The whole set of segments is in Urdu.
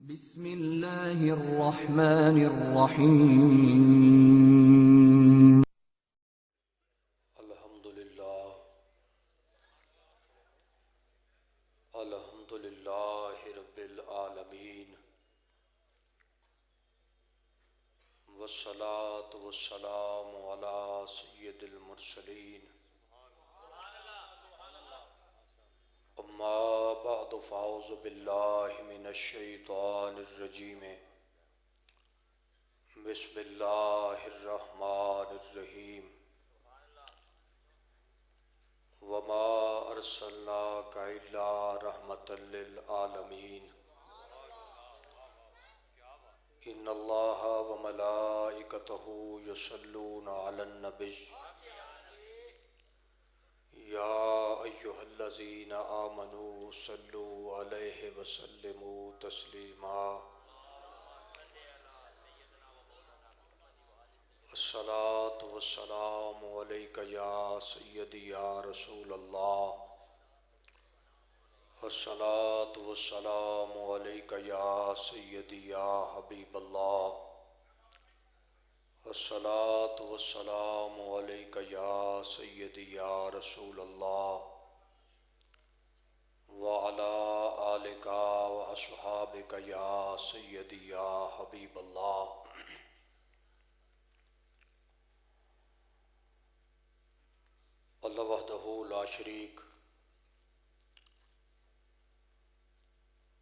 بسم اللہ الرحمن الرحیم الحمدللہ رب العالمین والصلاة والسلام علی سید المرسلین اما بعد فاعوذ باللہ من الشیطان الرجیم بسم اللہ الرحمن الرحیم وما ارسلناک الا رحمتا للعالمین ان اللہ وملائکتہ یصلون علی النبی یا ایہا الذین آمنوا صلوا علیہ وسلموا تسلیما الصلاة والسلام علیک یا سیدی یا رسول اللہ الصلاة والسلام علیک یا سیدی یا حبیب اللہ الصلاة والسلام علیک یا سیدی یا رسول اللہ وعلی آلک واصحابک یا سیدی یا حبیب اللہ اللہ وحدہ لا شریک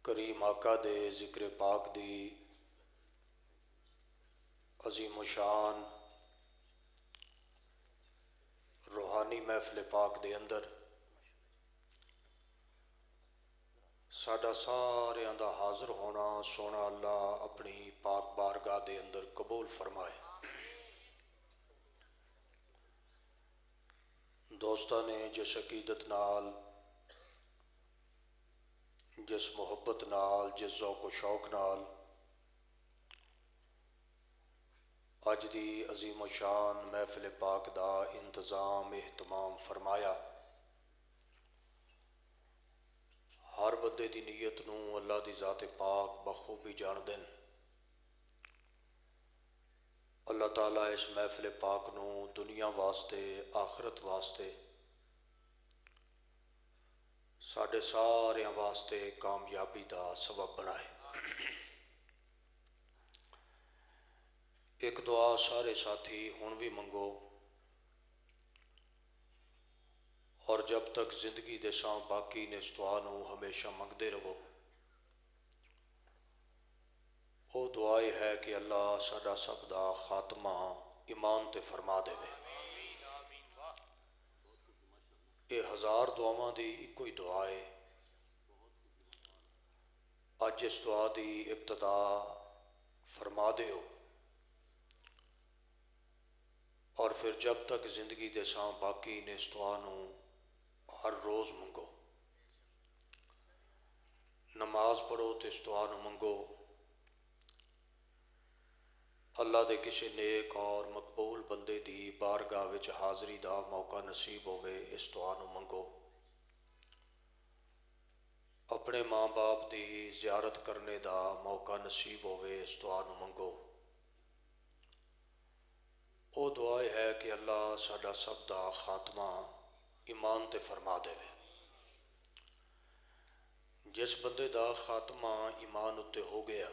کریم آقا دے ذکر پاک دی عظیم و شان روحانی محفل پاک دے اندر ساڈا ساریاں دا حاضر ہونا سونا اللہ اپنی پاک بارگاہ دے اندر قبول فرمائے۔ دوستاں نے جس عقیدت نال، جس محبت نال، جس ذوق و شوق نال اج دی عظیم و شان محفل پاک دا انتظام اہتمام فرمایا، ہر بندے دی نیت نو اللہ دی ذات پاک بخوبی جان دین۔ اللہ تعالیٰ اس محفل پاک نو دنیا واسطے آخرت واسطے ساڈے ساریاں واسطے کامیابی دا سبب بنائے۔ ایک دعا سارے ساتھی ہن بھی منگو اور جب تک زندگی دے ساں باقی نے اس دعا نو ہمیشہ منگدے رہو۔ وہ دعا یہ ہے کہ اللہ ساڈا سب دا خاتمہ ایمان تے فرما دے۔ یہ ہزار دعاواں دی ایک کوئی دعا ہے، اج اس دعا دی ابتدا فرما دیو اور پھر جب تک زندگی دے ساں باقی نے اس دعا نو ہر روز منگو۔ نماز پڑھو تو اس دعا نو منگو، اللہ دے کسی نیک اور مقبول بندے دی بارگاہ وچ حاضری دا موقع نصیب ہوئے اس دعا نو منگو۔ اپنے ماں باپ دی زیارت کرنے دا موقع نصیب ہوئے اس دعا نو منگو۔ وہ دعا ہے کہ اللہ ساڈا سب دا خاتمہ ایمان تے فرما دے۔ جس بندے دا خاتمہ ایمان اتے ہو گیا،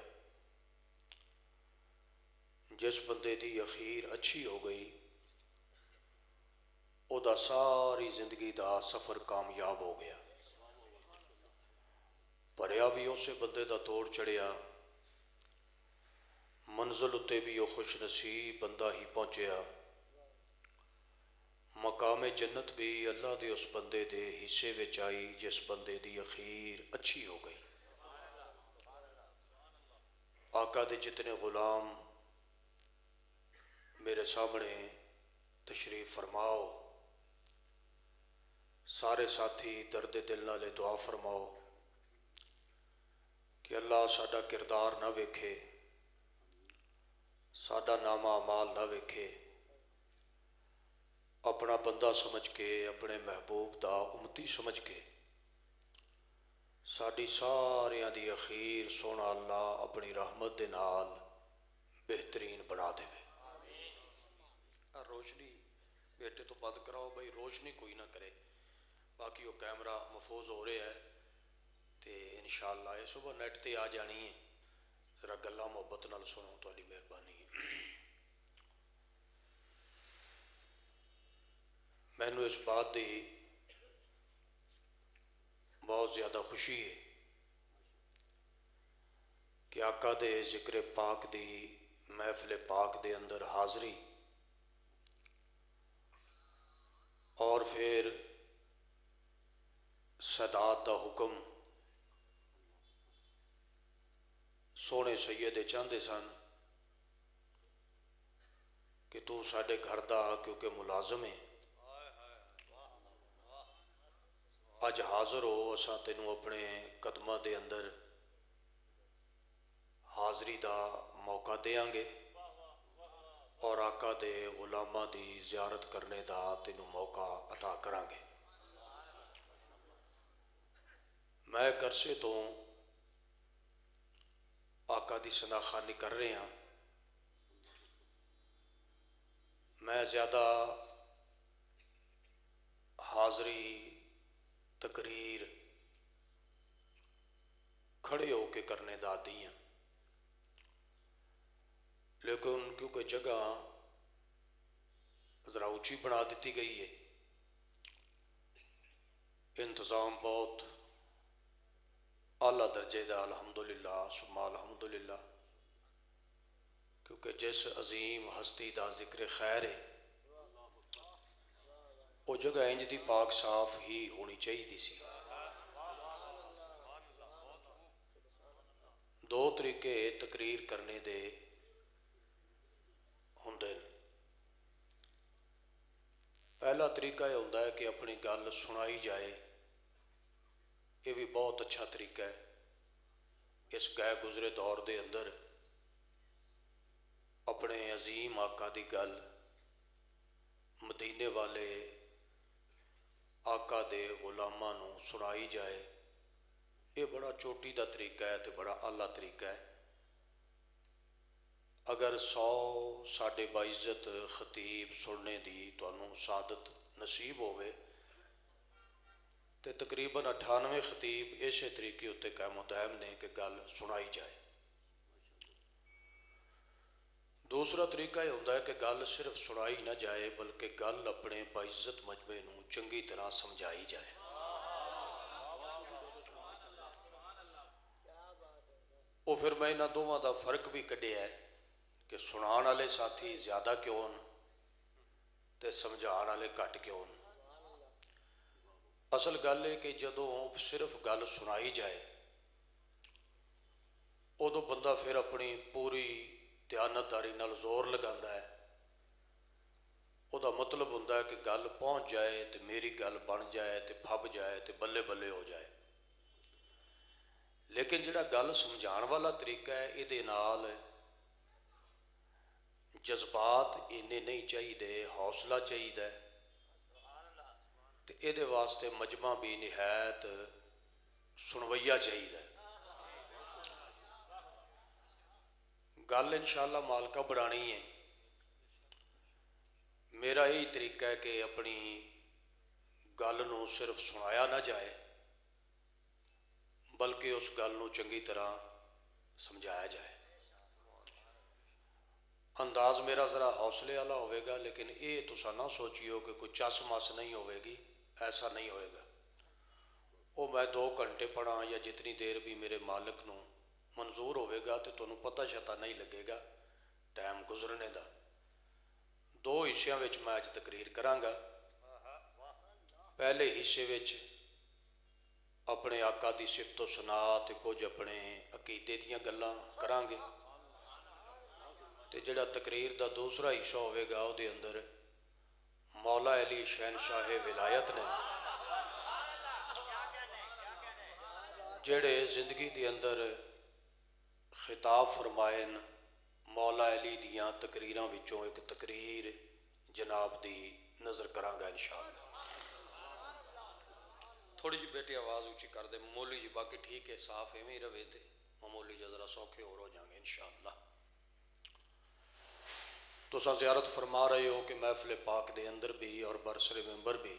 جس بندے دی اخیر اچھی ہو گئی، او دا ساری زندگی دا سفر کامیاب ہو گیا۔ پریا بھی اسے بندے دا توڑ چڑھیا، منزل اتے بھی وہ خوش نصیب بندہ ہی پہنچیا، مقام جنت بھی اللہ دے اس بندے دے حصے وچ آئی جس بندے دی اخیر اچھی ہو گئی۔ آقا دے جتنے غلام میرے سامنے تشریف فرماؤ، سارے ساتھی درد دل نالے دعا فرماؤ کہ اللہ ساڈا کردار نہ ویکھے، ساڈا نامہ اعمال نہ ویکھے، اپنا بندہ سمجھ کے، اپنے محبوب دا امتی سمجھ کے ਸਾਡੀ ਸਾਰਿਆਂ ਦੀ ਅਖੀਰ ਸੋਹਣਾ ਅੱਲਾਹ ਆਪਣੀ ਰਹਿਮਤ ਦੇ ਨਾਲ ਬਿਹਤਰੀਨ ਬਣਾ ਦੇਵੇ। ਰੋਸ਼ਨੀ ਬੇਟੇ ਤੋਂ ਬੰਦ ਕਰਾਓ ਬਈ, ਰੋਸ਼ਨੀ ਕੋਈ ਨਾ ਕਰੇ। ਬਾਕੀ ਉਹ ਕੈਮਰਾ ਮਹਿਫੂਜ਼ ਹੋ ਰਿਹਾ ਹੈ ਤੇ ਇਨਸ਼ਾਅੱਲਾ ਇਹ ਸੁਬਹ ਨੈਟ ਤੇ ਆ ਜਾਣੀ ਹੈ। ਜ਼ਰਾ ਗੱਲਾਂ ਮੁਹੱਬਤ ਨਾਲ ਸੁਣੋ, ਤੁਹਾਡੀ ਮਿਹਰਬਾਨੀ ਹੈ। ਮੈਨੂੰ ਇਸ ਬਾਤ ਦੀ ਬਹੁਤ ਜ਼ਿਆਦਾ ਖੁਸ਼ੀ ਹੈ کہ آقا دے ذکر پاک دی محفل پاک دے اندر حاضری اور پھر سادات دا حکم سونے سیدے چاہتے سن کہ تو ساڈے گھر دا کیونکہ ملازم ہے، اج حاضر ہو، اساں تینوں اپنے قدماں دے اندر حاضری دا موقع دیاں گے اور آقا دے غلاماں دی زیارت کرنے دا تینوں موقع عطا کراں گے۔ میں ایک عرصے تو آقا دی شناخوانی کر رہے ہیں۔ میں زیادہ حاضری تقریر کھڑے ہو کے کرنے دا عادی ہیں، لیکن کیونکہ جگہ ذرا اونچی بنا دیتی گئی ہے، انتظام بہت اعلیٰ درجے دا الحمدللہ ثم الحمدللہ، کیونکہ جس عظیم ہستی دا ذکر خیر ہے وہ جگہ انج دی پاک صاف ہی ہونی چاہیے سی۔ دو طریقے تقریر کرنے دے ہوندے۔ پہلا طریقہ یہ ہوتا ہے کہ اپنی گل سنائی جائے، یہ بھی بہت اچھا طریقہ ہے۔ اس گئے گزرے دور دے اندر اپنے عظیم آقا دی گل مدینے والے آقا دے غلاماں نوں سنائی جائے، یہ بڑا چوٹی دا طریقہ ہے تے بڑا اعلیٰ طریقہ ہے۔ اگر 100 ساڈے باعزت خطیب سننے دی تانوں سعادت نصیب ہوئے تے تقریباً 98 خطیب اسی طریقے اتنے قائم و دائم نے کہ گل سنائی جائے۔ دوسرا طریقہ یہ ہوتا ہے کہ گل صرف سنائی نہ جائے بلکہ گل اپنے باعزت مجمع نوں چنگی طرح سمجھائی جائے۔ وہ پھر میں انہاں دونوں دا فرق بھی کڈیا ہے کہ سنان والے ساتھی زیادہ کیوں ہن تے سمجھان والے گھٹ کیوں ہن۔ اصل گل ہے کہ جدوں صرف گل سنائی جائے ادو بندہ پھر اپنی پوری دیانتداری نال زور لگاتا ہے، وہ مطلب ہوتا ہے کہ گل پہنچ جائے تو میری گل بن جائے تو پھب جائے تو بلے بلے ہو جائے۔ لیکن جڑا گل سمجھان والا طریقہ ہے یہ نال جذبات اینے نہیں چاہیے، حوصلہ چاہیے تو یہ واسطے مجمع بھی نہایت سنویا چاہیے۔ گل انشاءاللہ مالکہ بڑھانی ہے۔ میرا یہی طریقہ ہے کہ اپنی گل نوں صرف سنایا نہ جائے بلکہ اس گل نوں چنگی طرح سمجھایا جائے۔ انداز میرا ذرا حوصلے والا ہوئے گا، لیکن یہ تسا نہ سوچیو کہ کوئی چس مس نہیں ہوئے گی، ایسا نہیں ہوئے گا۔ وہ میں 2 گھنٹے پڑھا یا جتنی دیر بھی میرے مالک نوں منظور ہوئے گا تو تمہیں پتہ شتہ نہیں لگے گا ٹائم گزرنے دا۔ 2 حصوں میں اج تقریر کراں گا۔ پہلے حصے وچ اپنے آقا دی صفت و ثنا تے کچھ اپنے عقیدے دیاں گلاں کراں گے تے جڑا تقریر دا دوسرا حصہ ہوئے گا وہ دے اندر مولا علی شہنشاہ ولایت نے جڑے زندگی دے اندر خطاب فرمائن مولا علی دیاں تقریراں وچوں ایک تقریر جناب دی نظر کراں گا انشاءاللہ۔ تھوڑی جی بیٹی آواز اونچی کر دے معمولی جی، باقی ٹھیک ہے صاف ایویں ہی رہے تے معمولی جی ذرا سوکھے اور ہو جائیں گے انشاءاللہ۔ تساں زیارت فرما رہے ہو کہ محفل پاک دے اندر بھی اور برسر ممبر بھی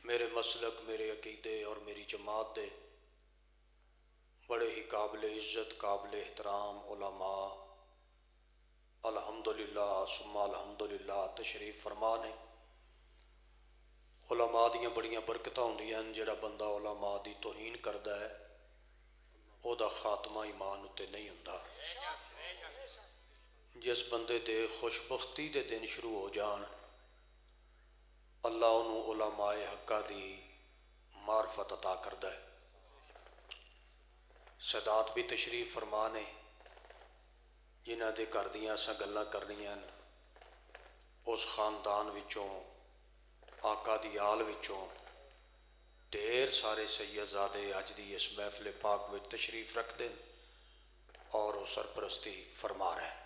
میرے مسلک، میرے عقیدے اور میری جماعت دے بڑے ہی قابل عزت، قابل احترام علماء الحمدللہ ثم الحمدللہ تشریف فرما نے۔ علماء دیاں بڑیاں برکتاں ہوندیاں ہیں، جڑا بندہ علماء دی توہین کردا ہے او دا خاتمہ ایمان اتے نہیں ہوندا۔ جس بندے دے خوش بختی دے دن شروع ہو جان اللہ انہوں علماء حقہ دی معرفت عطا کردا ہے۔ سادات بھی تشریف فرما نے جنہ دے گھر دیاں اساں گلاں کرنیاں اس خاندان وچوں آقا دی آل وچوں ڈھیر سارے سیدزادے اج دی اس محفل پاک وچ تشریف رکھ دیں اور وہ سرپرستی فرما رہے ہیں۔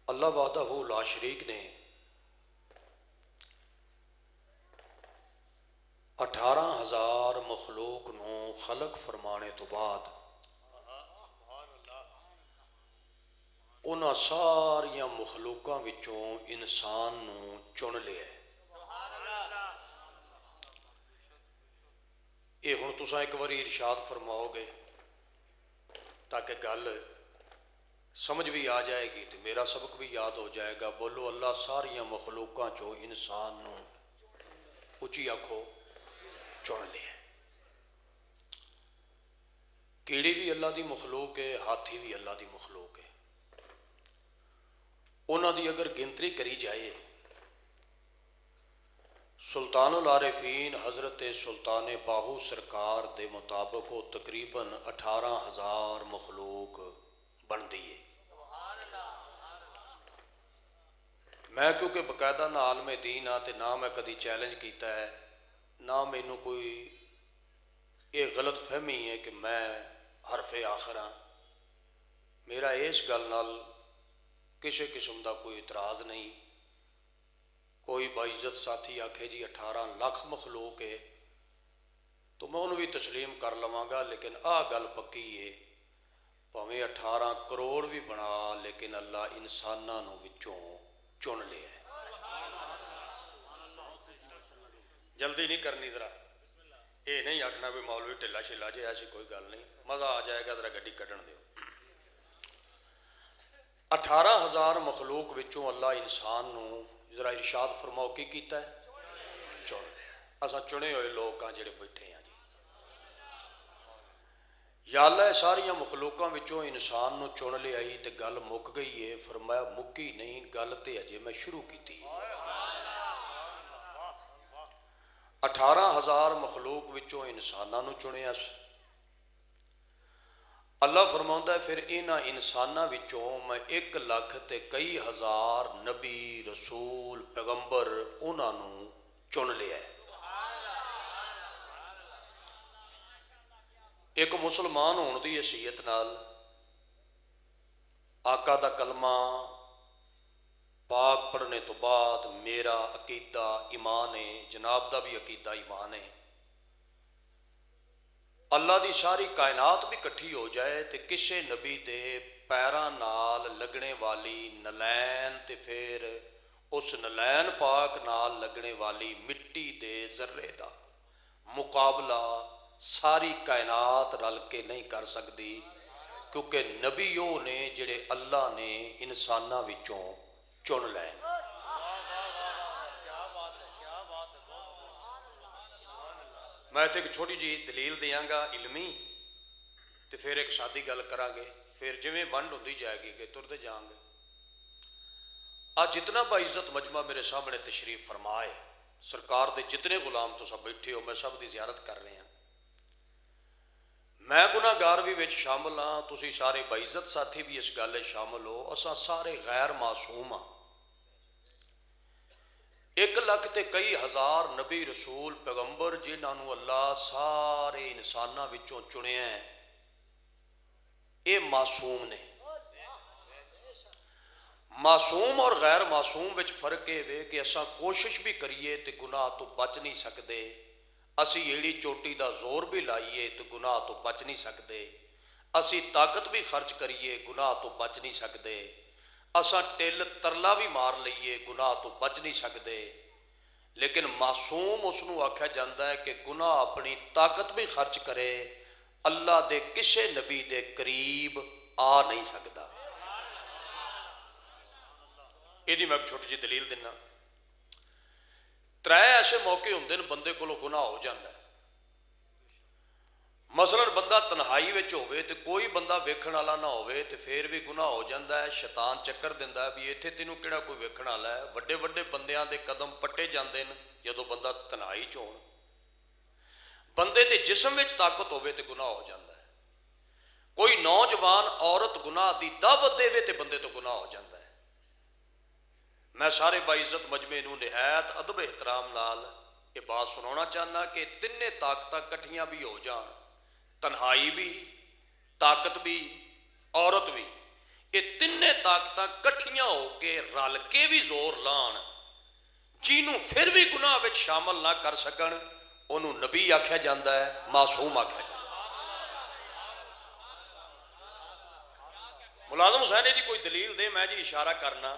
اللہ وحدہ لا شریک نے 18,000 مخلوق نو خلق فرمانے تو بعد انہاں ساریاں مخلوقاں وچوں انسان نو چن لیا ہے۔ یہ ہن تساں ایک باری ارشاد فرماؤ گے تاکہ گل سمجھ بھی آ جائے گی تو میرا سبق بھی یاد ہو جائے گا۔ بولو اللہ ساریاں مخلوقاں چوں انسان نو اچھی آکھو چن لیا۔ کیڑی بھی اللہ دی مخلوق ہے، ہاتھی بھی اللہ دی مخلوق ہے۔ انہاں دی اگر گنتری کری جائے سلطان العارفین حضرت سلطان باہو سرکار دے مطابق وہ تقریباً 18,000 مخلوق بن دی ہے۔ میں کیونکہ باقاعدہ نہ عالم دین ہاں تے نہ میں کدی چیلنج کیتا ہے نہ مینوں کوئی یہ غلط فہمی ہے کہ میں حرف آخر ہاں۔ میرا اس گل نال کسی قسم دا کوئی اعتراض نہیں۔ کوئی باعزت ساتھی آکھے جی 18 لاکھ مخلوق ہے تو میں انہوں بھی تسلیم کر لواں گا، لیکن گل پکی ہے پاویں 18 کروڑ بھی بنا لیکن اللہ انساناں نو وچوں چن لیا ہے۔ جلدی نہیں کرنی ذرا، یہ نہیں آکھنا بھی مولوی ٹھلا شلا جے، ایسی کوئی گل نہیں، مزہ آ جائے گا، ذرا گڈی کڈن دیو۔ 18,000 مخلوق وچوں اللہ انسان نو ذرا ارشاد فرماؤ کی کیتا ہے؟ چن لیا۔ اساں چنے ہوئے لوگ ہاں جڑے بیٹھے ہیں جی۔ یا اللہ ساریاں مخلوقاں وچوں انسان نو چن لیا ہی تے گل مک گئی ہے۔ فرمایا مکی نہیں، گل تے اجے میں شروع کیتی۔ 18,000 مخلوق وچوں انساناں نو چنیا سی۔ اللہ فرماؤندا ہے پھر انہاں انساناں وچوں میں 1 لاکھ تے کئی ہزار نبی رسول پیغمبر انہاں نو چن لیا ہے۔ ایک مسلمان ہون دی حیثیت نال آقا دا کلمہ پاک پڑھنے تو بعد میرا عقیدہ ایمان ہے، جناب دا بھی عقیدہ ایمان ہے۔ اللہ دی ساری کائنات بھی کٹھی ہو جائے تے کسے نبی دے پیراں نال لگنے والی نلین تے پھر اس نلین پاک نال لگنے والی مٹی دے ذرے دا مقابلہ ساری کائنات رل کے نہیں کر سکتی، کیونکہ نبی وہ نے جڑے اللہ نے انساناں وچوں چن لے۔ میں ایک چھوٹی جی دلیل دیاں گا علمی تے پھر ایک سادی گل کراں گے، پھر جویں ونڈ ہوندی جائے گی کہ ترتے جاؤں گے۔ آج جتنا باعزت مجمع میرے سامنے تشریف فرمائے، سرکار دے جتنے غلام تو سب بیٹھے ہو، میں سب دی زیارت کر رہے ہیں۔ میں گناہ گار بھی وچ شامل ہاں، تسی سارے باعزت ساتھی بھی اس گل شامل ہو، اساں سارے غیر معصوم ہاں۔ 1 لاکھ تے کئی ہزار نبی رسول پیغمبر جنہاں نو اللہ سارے انساناں وچوں چنیا ہے، اے معصوم نے۔ معصوم اور غیر معصوم وچ فرق یہ وے کہ اساں کوشش بھی کریے تو گناہ تو بچ نہیں سکتے، اسی ایڑی چوٹی دا زور بھی لائیے تو گناہ تو بچ نہیں سکتے، اسی طاقت بھی خرچ کریے گناہ تو بچ نہیں سکتے، اساں ٹل ترلا بھی مار لئیے گناہ تو بچ نہیں سکتے۔ لیکن معصوم اس نو آکھیا جاندہ ہے کہ گناہ اپنی طاقت بھی خرچ کرے اللہ دے کسے نبی دے قریب آ نہیں سکتا۔ یہ میں چھوٹی جی دلیل دینا، ترے ایسے موقع ہوندے نے بندے کو گناہ ہو جاندہ ہے۔ مثلا بندہ تنہائی وچ ہوئے تو کوئی بندہ ویکھن والا نہ ہوئے تو پھر بھی گناہ ہو جاندہ ہے، شیطان چکر دیندا ہے بھی ایتھے تینوں کیڑا کوئی ویکھن والا ہے۔ وڈے وڈے بندیاں دے قدم پٹے جاندے نے جدوں بندہ تنہائی چ ہون، بندے دے جسم وچ طاقت ہوئے تو گناہ ہو جاندہ ہے۔ کوئی نوجوان عورت گناہ دی دعوت دے وے تے بندے تو گناہ ہو جاندہ ہے۔ میں سارے باعزت مجمع نوں نہایت ادب احترام نال یہ بات سنانا چاہنا کہ تینے طاقتاں کٹھیاں بھی ہو جان، تنہائی بھی، طاقت بھی، عورت بھی، یہ تینے طاقتاں کٹھیاں ہو کے رل کے بھی زور لان، جنوں پھر بھی گناہ وچ شامل نہ کر سکن انہوں نبی آکھیا جاندہ ہے، معصوم آکھیا جاندہ ہے۔ ملازم حسین جی کوئی دلیل دے، میں جی اشارہ کرنا،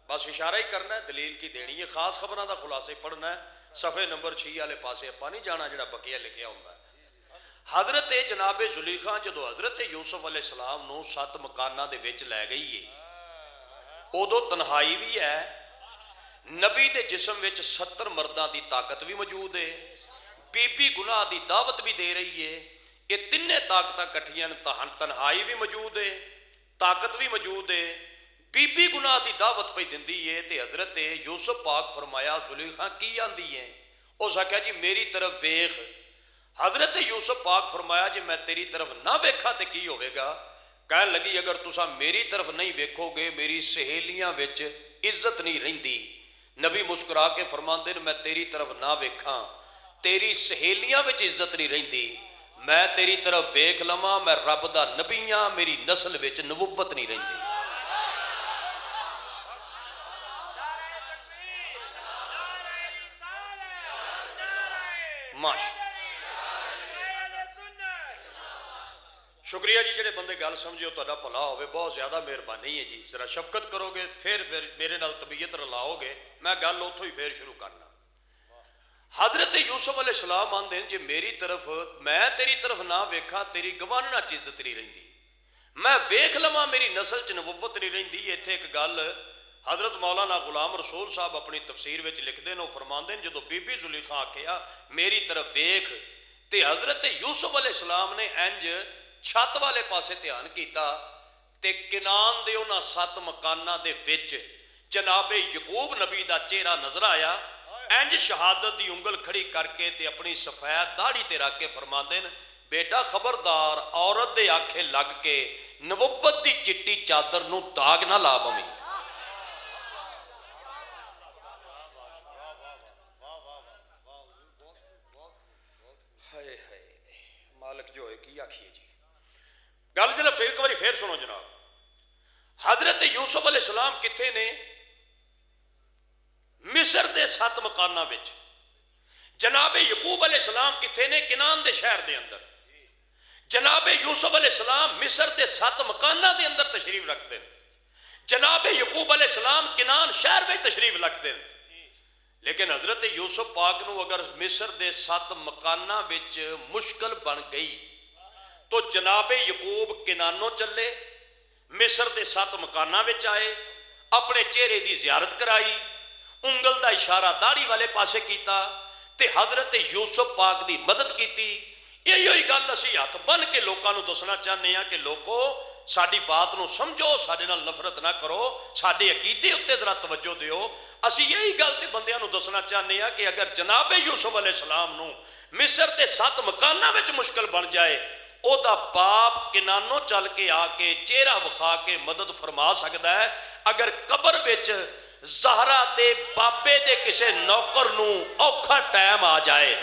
بس اشارہ ہی کرنا ہے، دلیل کی دینی ہے، خاص خبروں دا خلاصے پڑھنا ہے، صفحے نمبر 6 والے پاسے اپا نہیں جانا جڑا بقیہ لکھیا ہوندا ہے۔ حضرت جناب زلیخا جدو حضرت یوسف علیہ السلام نو 7 مکانہ دے وچ لے گئی ہے، ادو تنہائی بھی ہے، نبی دے جسم وچ 70 مرداں دی طاقت بھی موجود ہے، بی بی گناہ دی دعوت بھی دے رہی ہے، یہ تینے طاقتاں کٹھیاں تنہائی بھی موجود ہے، طاقت بھی موجود ہے، بی بی گناہ دی دعوت پہ دندی ہے، تے حضرت یوسف پاک فرمایا زلیخا کی آندی ہے؟ اس آکھیا جی میری طرف ویکھ۔ حضرت یوسف پاک فرمایا جی میں تیری طرف نہ ویکھا تے کی ہوئے گا؟ کہنے لگی اگر تسا میری طرف نہیں ویکھو گے میری سہیلیاں وچ عزت نہیں رہندی۔ نبی مسکرا کے فرماندے میں تیری طرف نہ ویکھاں تیری سہیلیاں وچ عزت نہیں رہندی، میں تیری طرف ویکھ لواں میں رب دا نبی ہاں میری نسل وچ نبوت نہیں رہندی۔ شکریہ جی، جڑے بندے گل سمجھے تہاڈا بھلا ہوئے، بہت زیادہ مہربانی ہے جی، ذرا شفقت کرو گے پھر میرے نال طبیعت رلاؤ گے، میں گل اتھوں ہی پھر شروع کرنا۔ حضرت یوسف علیہ السلام آندے جی میری طرف میں تیری طرف نہ ویکھاں تیری گواننا چ عزت نہیں رہندی، میں ویکھ لواں میری نسل چ نبوت نہیں رہندی۔ ایتھے ایک گل حضرت مولانا غلام رسول صاحب اپنی تفسیر وچ لکھدے نے، فرماندے جدو بی بی زلیخا آکھیا میری طرف ویکھ تے حضرت یوسف علیہ السلام نے انج چھت والے پاسے دھیان کیتا تے کنان دے انہاں 7 مکانہ دے وچ جناب یعقوب نبی دا چہرہ نظر آیا، انج شہادت دی انگل کھڑی کر کے تے اپنی سفید داڑھی تے رکھ کے فرماندے نے بیٹا خبردار عورت دے آنکھیں لگ کے نبوت دی چٹی چادر نو داغ نہ لا بمی۔ مالک جو ہے کی آکھیے جی گل جناب ایک باری پھر سنو جناب۔ حضرت یوسف علیہ السلام کتھے نے؟ مصر دے 7 مکانہ وچ۔ جناب یعقوب علیہ السلام کتھے نے؟ کنان دے شہر دے اندر۔ جناب یوسف علیہ السلام مصر دے 7 مکانہ دے اندر تشریف رکھتے ہیں، جناب یعقوب علیہ السلام کنان شہر میں تشریف رکھتے ہیں۔ لیکن حضرت یوسف پاک نو اگر مصر دے 7 مکانہ وچ مشکل بن گئی تو جناب یعقوب کنانوں چلے، مصر دے 7 مکانہ وچ آئے، اپنے چہرے دی زیارت کرائی، انگل دا اشارہ داڑھی والے پاسے کیتا تے حضرت یوسف پاک دی مدد کیتی۔ یہی گل اسی ہاتھ بن کے لوکاں نو دسنا چاہنے ہیں کہ لوکو ساڈی بات نو سمجھو، ساڈے نال نفرت نہ کرو، ساڈے عقیدے اتے ذرا توجہ دیو۔ اسی یہی گل تے بندیاں نو دسنا چاہنے ہیں کہ اگر جناب یوسف علیہ السلام نو مصر دے 7 مکانہ وچ مشکل بن جائے، او دا باپ کنانوں چل کے آ کے چہرہ وکھا کے مدد فرما سکتا ہے۔ اگر قبر وچ زہرا دے بابے دے کسے نوکر نو اوکھا ٹائم آ جائے،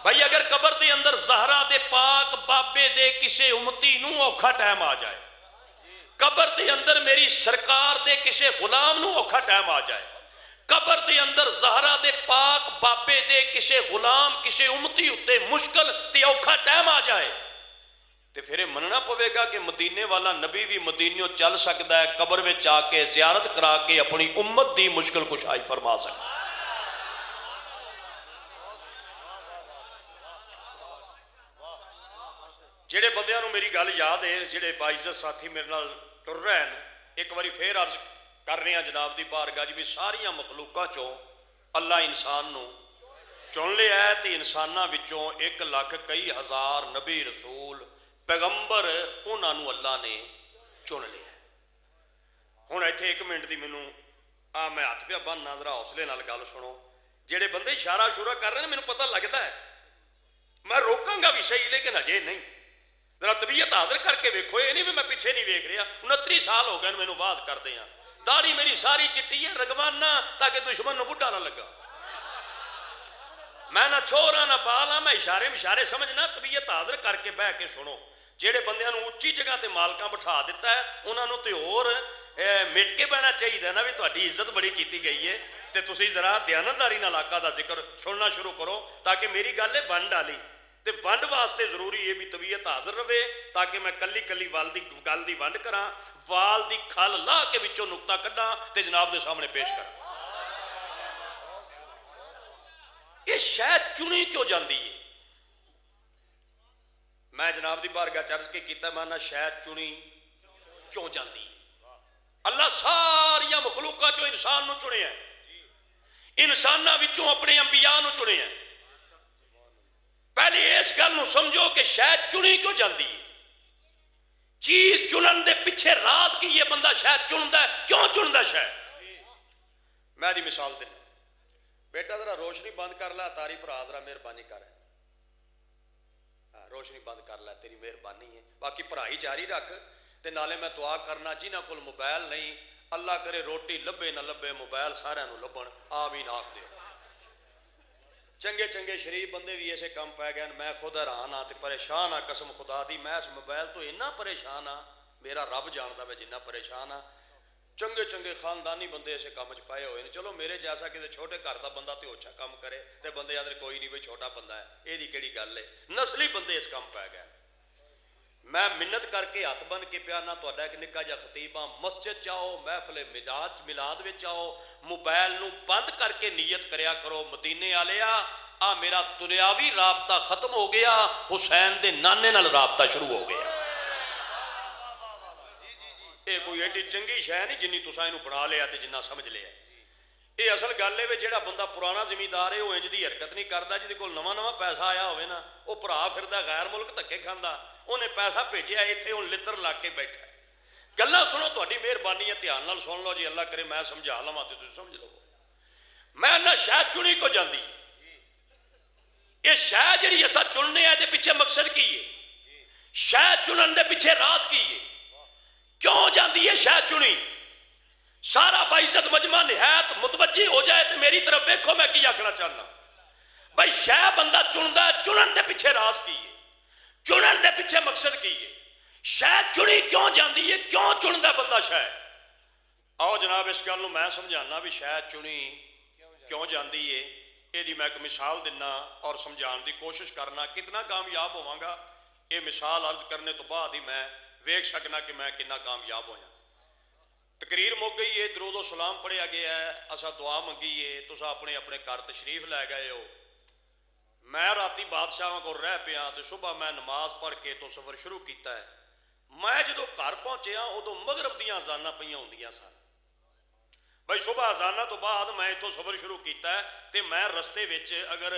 بھائی اگر قبر دے اندر زہرا دے پاک بابے دے کسے امتی نو اوکھا ٹائم آ جائے، قبر دے اندر میری سرکار دے کسے غلام نو اوکھا ٹائم آ جائے، قبر دے اندر زہرا دے پاک بابے دے کسے غلام کسے امتی اتے مشکل تے اوکھا ٹائم آ جائے تے پھر مننا پوے گا کہ مدینے والا نبی بھی مدینیوں چل سکتا ہے، قبر میں آ کے زیارت کرا کے اپنی امت دی مشکل کشائی فرما سکتا ہے۔ جڑے بندیاں نو میری گل یاد ہے، جڑے باعزت ساتھی میرے نال ٹر رہے ہیں، ایک باری پھر عرض کر رہے ہیں جناب دی بارگاہ بھی ساریاں مخلوقاں چوں اللہ انسان نو چن لیا ہے تے انساناں وچوں 1,00,000 کئی ہزار نبی رسول پیغمبر انہاں نو اللہ نے چن لیا ہے۔ ہن ایتھے 1 منٹ دی مینوں میں ہاتھ پہ بننا ذرا حوصلے نال گل سنو، جڑے بندے اشارہ شورہ کر رہے ہیں مینوں پتہ لگدا ہے، میں روکاں گا بھی صحیح لیکن اجے نہیں، ذرا طبیعت حاضر کر کے ویکھو، یہ نہیں بھی میں پیچھے نہیں ویکھ رہا، 29 سال ہو گئے مینوں واز کردے ہاں، داڑھی میری ساری چٹی ہے رگوانہ تاکہ دشمن نو بڈھا نہ لگا، میں نہ چھوڑا نہ بالا، میں اشارے سمجھنا، طبیعت حاضر کر کے بہ کے سنو۔ جہے بندیاں نو اچھی جگہ تے مالکاں بٹھا دیتا ہے انہاں نو تے اور مٹ کے بہنا چاہیے نا بھی تہاڈی عزت بڑی کیتی گئی ہے تے تسی ذرا دیانتداری نال آقا دا ذکر سننا شروع کرو تاکہ میری گل ہے ونڈ والی تے ونڈ واسطے ضروری ہے بھی طبیعت حاضر رہے تاکہ میں کلی کلی گل دی ونڈ کراں، وال دی کھل لا کے وچوں نقطہ کڈاں تے جناب دے سامنے پیش کراں۔ یہ شاید چنی کیوں جاندی ہے؟ میں جناب دی بارگاہ چرچ کے کیتا مانا شاید چنی کیوں جاندی ہے؟ اللہ ساریا مخلوقاں چوں انسان نو چنے ہیں، انساناں وچوں اپنے انبیاء نو چنے ہیں۔ پہلے اس گل نو سمجھو کہ شاید چنی کیوں جاندی ہے، چیز چنن دے پیچھے راز کی یہ بندہ شاید چندا ہے، کیوں چندا ہے شاید؟ میں دی مثال دینا، بیٹا ذرا روشنی بند کر لا، تاری بھرا ذرا مہربانی کر، روشنی بند کر لا، تیری مہربانی ہے، باقی پڑھائی جاری رکھ تے نالے میں دعا کرنا جنہاں کول موبائل نہیں اللہ کرے روٹی لبے نہ لبے موبائل سارے نو لبن، آمین آکھ دے۔ چنگے چنگے شریف بندے بھی ایسے کام پہ گئے، میں خود حیران ہاں تے پریشان ہاں قسم خدا دی، میں اس موبائل تو اتنا پریشان ہاں، میرا رب جاندا میں جنہ پریشان ہاں۔ چنگے چنگے خاندانی بندے ایسے کام چ پائے ہوئے ہیں، چلو میرے جیسا کسی چھوٹے گھر دا بندہ تے اچھا کام کرے تے بندے آدھے کوئی نہیں بھائی چھوٹا بندہ ہے، یہ دی کیڑی گل ہے، نسلی بندے اس کام پہ گئے۔ میں منت کر کے ہاتھ بن کے پیانا تہاڈا ایک نکا جا خطیب ہاں، مسجد چاہو محفل میلاد وچ آؤ، موبائل نو بند کر کے نیت کریا کرو مدینے والیا آ میرا دنیاوی رابطہ ختم ہو گیا، حسین دے نانے نال رابطہ شروع ہو گیا۔ یہ کوئی ایڈی چنگی شے نہیں جنی تساں اینو بنا لیا تے جنہ سمجھ لیا۔ یہ اصل گل ہے جہاں بندہ پرانا زمیندار ہے وہ انج دی حرکت نہیں کرتا، جہد کول نواں پیسہ آیا ہوئے نا وہ بھرا پھردا غیر ملک دھکے کھاندا، انہیں پیسہ بھیجیا اتنے ہوں لتر لا کے بیٹھا۔ گلاں سنو تہاڈی مہربانی ہے دھیان نال سن لو جی، اللہ کرے میں سمجھا لواں تے تسی سمجھ لو۔ میں نہ شاید چنی کو جاندی، یہ شاید جڑی اسا چننے ہے دے پیچھے مقصد کی ہے، شاید چنن دے پیچھے راز کی ہے، کیوں جاندی ہے شاید چنی؟ سارا باعزت مجمع نہایت متوجہ ہو جائے تو میری طرف دیکھو میں کی آکھنا چاہنا بھائی، شاید بندہ چندا ہے، چنن دے پیچھے راز کی ہے، چنن دے پیچھے مقصد کی ہے، شاید چنی کیوں جاندی ہے، کیوں چندا بندہ شاید؟ آؤ جناب اس گل میں سمجھانا بھی شاید چنی کیوں جاندی ہے، یہ میں ایک مثال دینا اور سمجھان دی کوشش کرنا، کتنا کامیاب ہوواں گا یہ مثال عرض کرنے تو بعد ہی میں ویکھ سکنا کہ میں کتنا کامیاب ہویا۔ تقریر مک گئی ہے، درود و سلام پڑھیا گیا ہے، اسا دعا منگی ہے، تسا اپنے اپنے گھر تشریف لے گئے ہو، میں راتی بادشاہاں کو رہ پیا تو صبح میں نماز پڑھ کے تو سفر شروع کیتا ہے۔ میں جدو گھر پہنچیا ادو مغرب دیاں اذاناں پئیاں ہوندیاں سن، بھائی صبح اذاناں تو بعد میں اتوں سفر شروع کیتا ہے تے میں رستے وچ اگر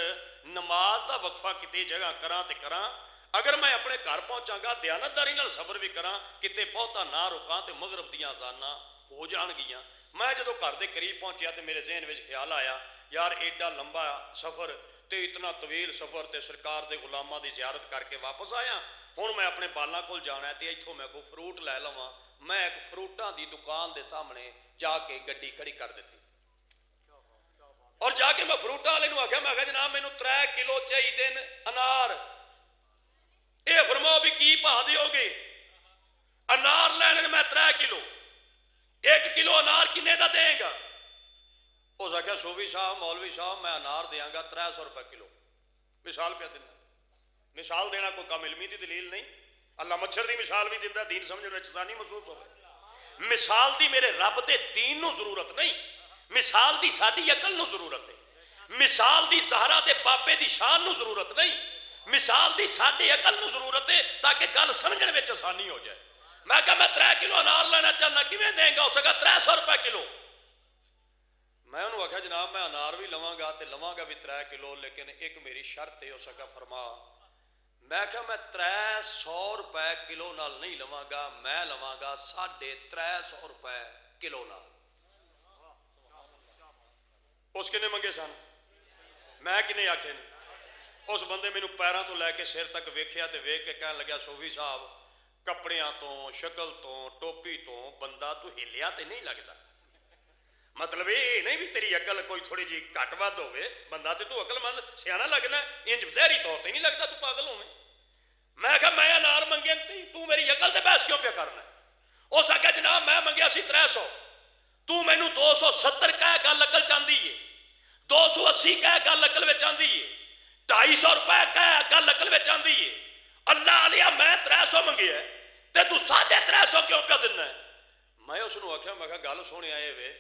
نماز دا وقفہ کتے جگہ کراں تے کراں، اگر میں اپنے گھر پہنچاں گا دیانتداری نال سفر بھی کراں کتے بہتا نہ رکاں تے مغرب دیاں اذاناں ہو جان گیاں۔ میں جدو گھر دے قریب پہنچیا تے میرے ذہن وچ خیال آیا یار ایڈا لمبا سفر تے اتنا طویل سفر تے سرکار دے غلاماں دی زیارت کر کے واپس آیا، ہن میں اپنے بالاں کول جانا ہے تے ایتھوں میں کوئی فروٹ لے لواں۔ میں ایک فروٹاں دی دکان دے سامنے جا کے گڈی کھڑی کر دیتی اور جا کے میں فروٹا والے آخیا میں آخیا جناب مینوں 3 کلو چاہیے انار. یہ فرماؤ بھی کی بھا دیو گے؟ انار لینے میں 3 کلو. 1 کلو انار کنے دا دیں گا؟ اس آخیا صوفی صاحب مولوی صاحب میں انار دیاں گا 300 روپے کلو. مثال پہ دینا. مثال دینا کوئی کم علمی دی دلیل نہیں. اللہ مچھر دی مثال بھی دینا دین سمجھنے میں آسانی محسوس ہو. مثال دی میرے رب دے دین نو ضرورت نہیں، مثال دی ساڈی عقل نو ضرورت ہے. مثال دی زہرا دے بابے دی شان نو ضرورت نہیں، مثال دی ساڈی عقل نو ضرورت ہے تاکہ گل سمجھنے میں آسانی ہو جائے. میں کہا میں 3 کلو انار لینا چاہنا کیویں دیں گا؟ اس کا 300 روپے کلو. میں انہوں آخیا جناب میں انار بھی لواں گا تے لواں گا بھی 3 کلو، لیکن ایک میری شرط ہے. اس کا فرما میں کہا میں 300 روپے کلو نال نہیں لواں گا، میں لواں گا 350 روپے کلو نال. اس کنے منگے سن؟ میں کنے آکھے نہیں. اس بندے مینوں پیراں تو لے کے سر تک ویکھیا تے ویکھ کے کہن لگا صوفی صاحب کپڑیاں تو شکل تو ٹوپی تو بندہ تو ہلیا تے نہیں لگتا. مطلب یہ نہیں بھی تیری عقل کوئی تھوڑی جی گھٹ ود ہوے، بندہ تے تو عقل مند سیاح لگنا، انج ظاہری طور تے نہیں لگتا تو پاگل ہوے. میں کہا میں انار منگے تو میری عقل تے بحث کیوں پہ کرنا؟ اس آخیا جناب میں منگیا سی 300، تو مینوں 270 کہہ گل عقل چاہندی ہے، 280 کہہ گل عقل وچ آندی ہے، 250 روپے کہہ گل عقل وچ آندی ہے. اللہ علیہ میں 300 منگیا تے تو 350 کیوں پہ دینا ہے؟ میں اس نو آخیا میں کہا گل سونے آئے وے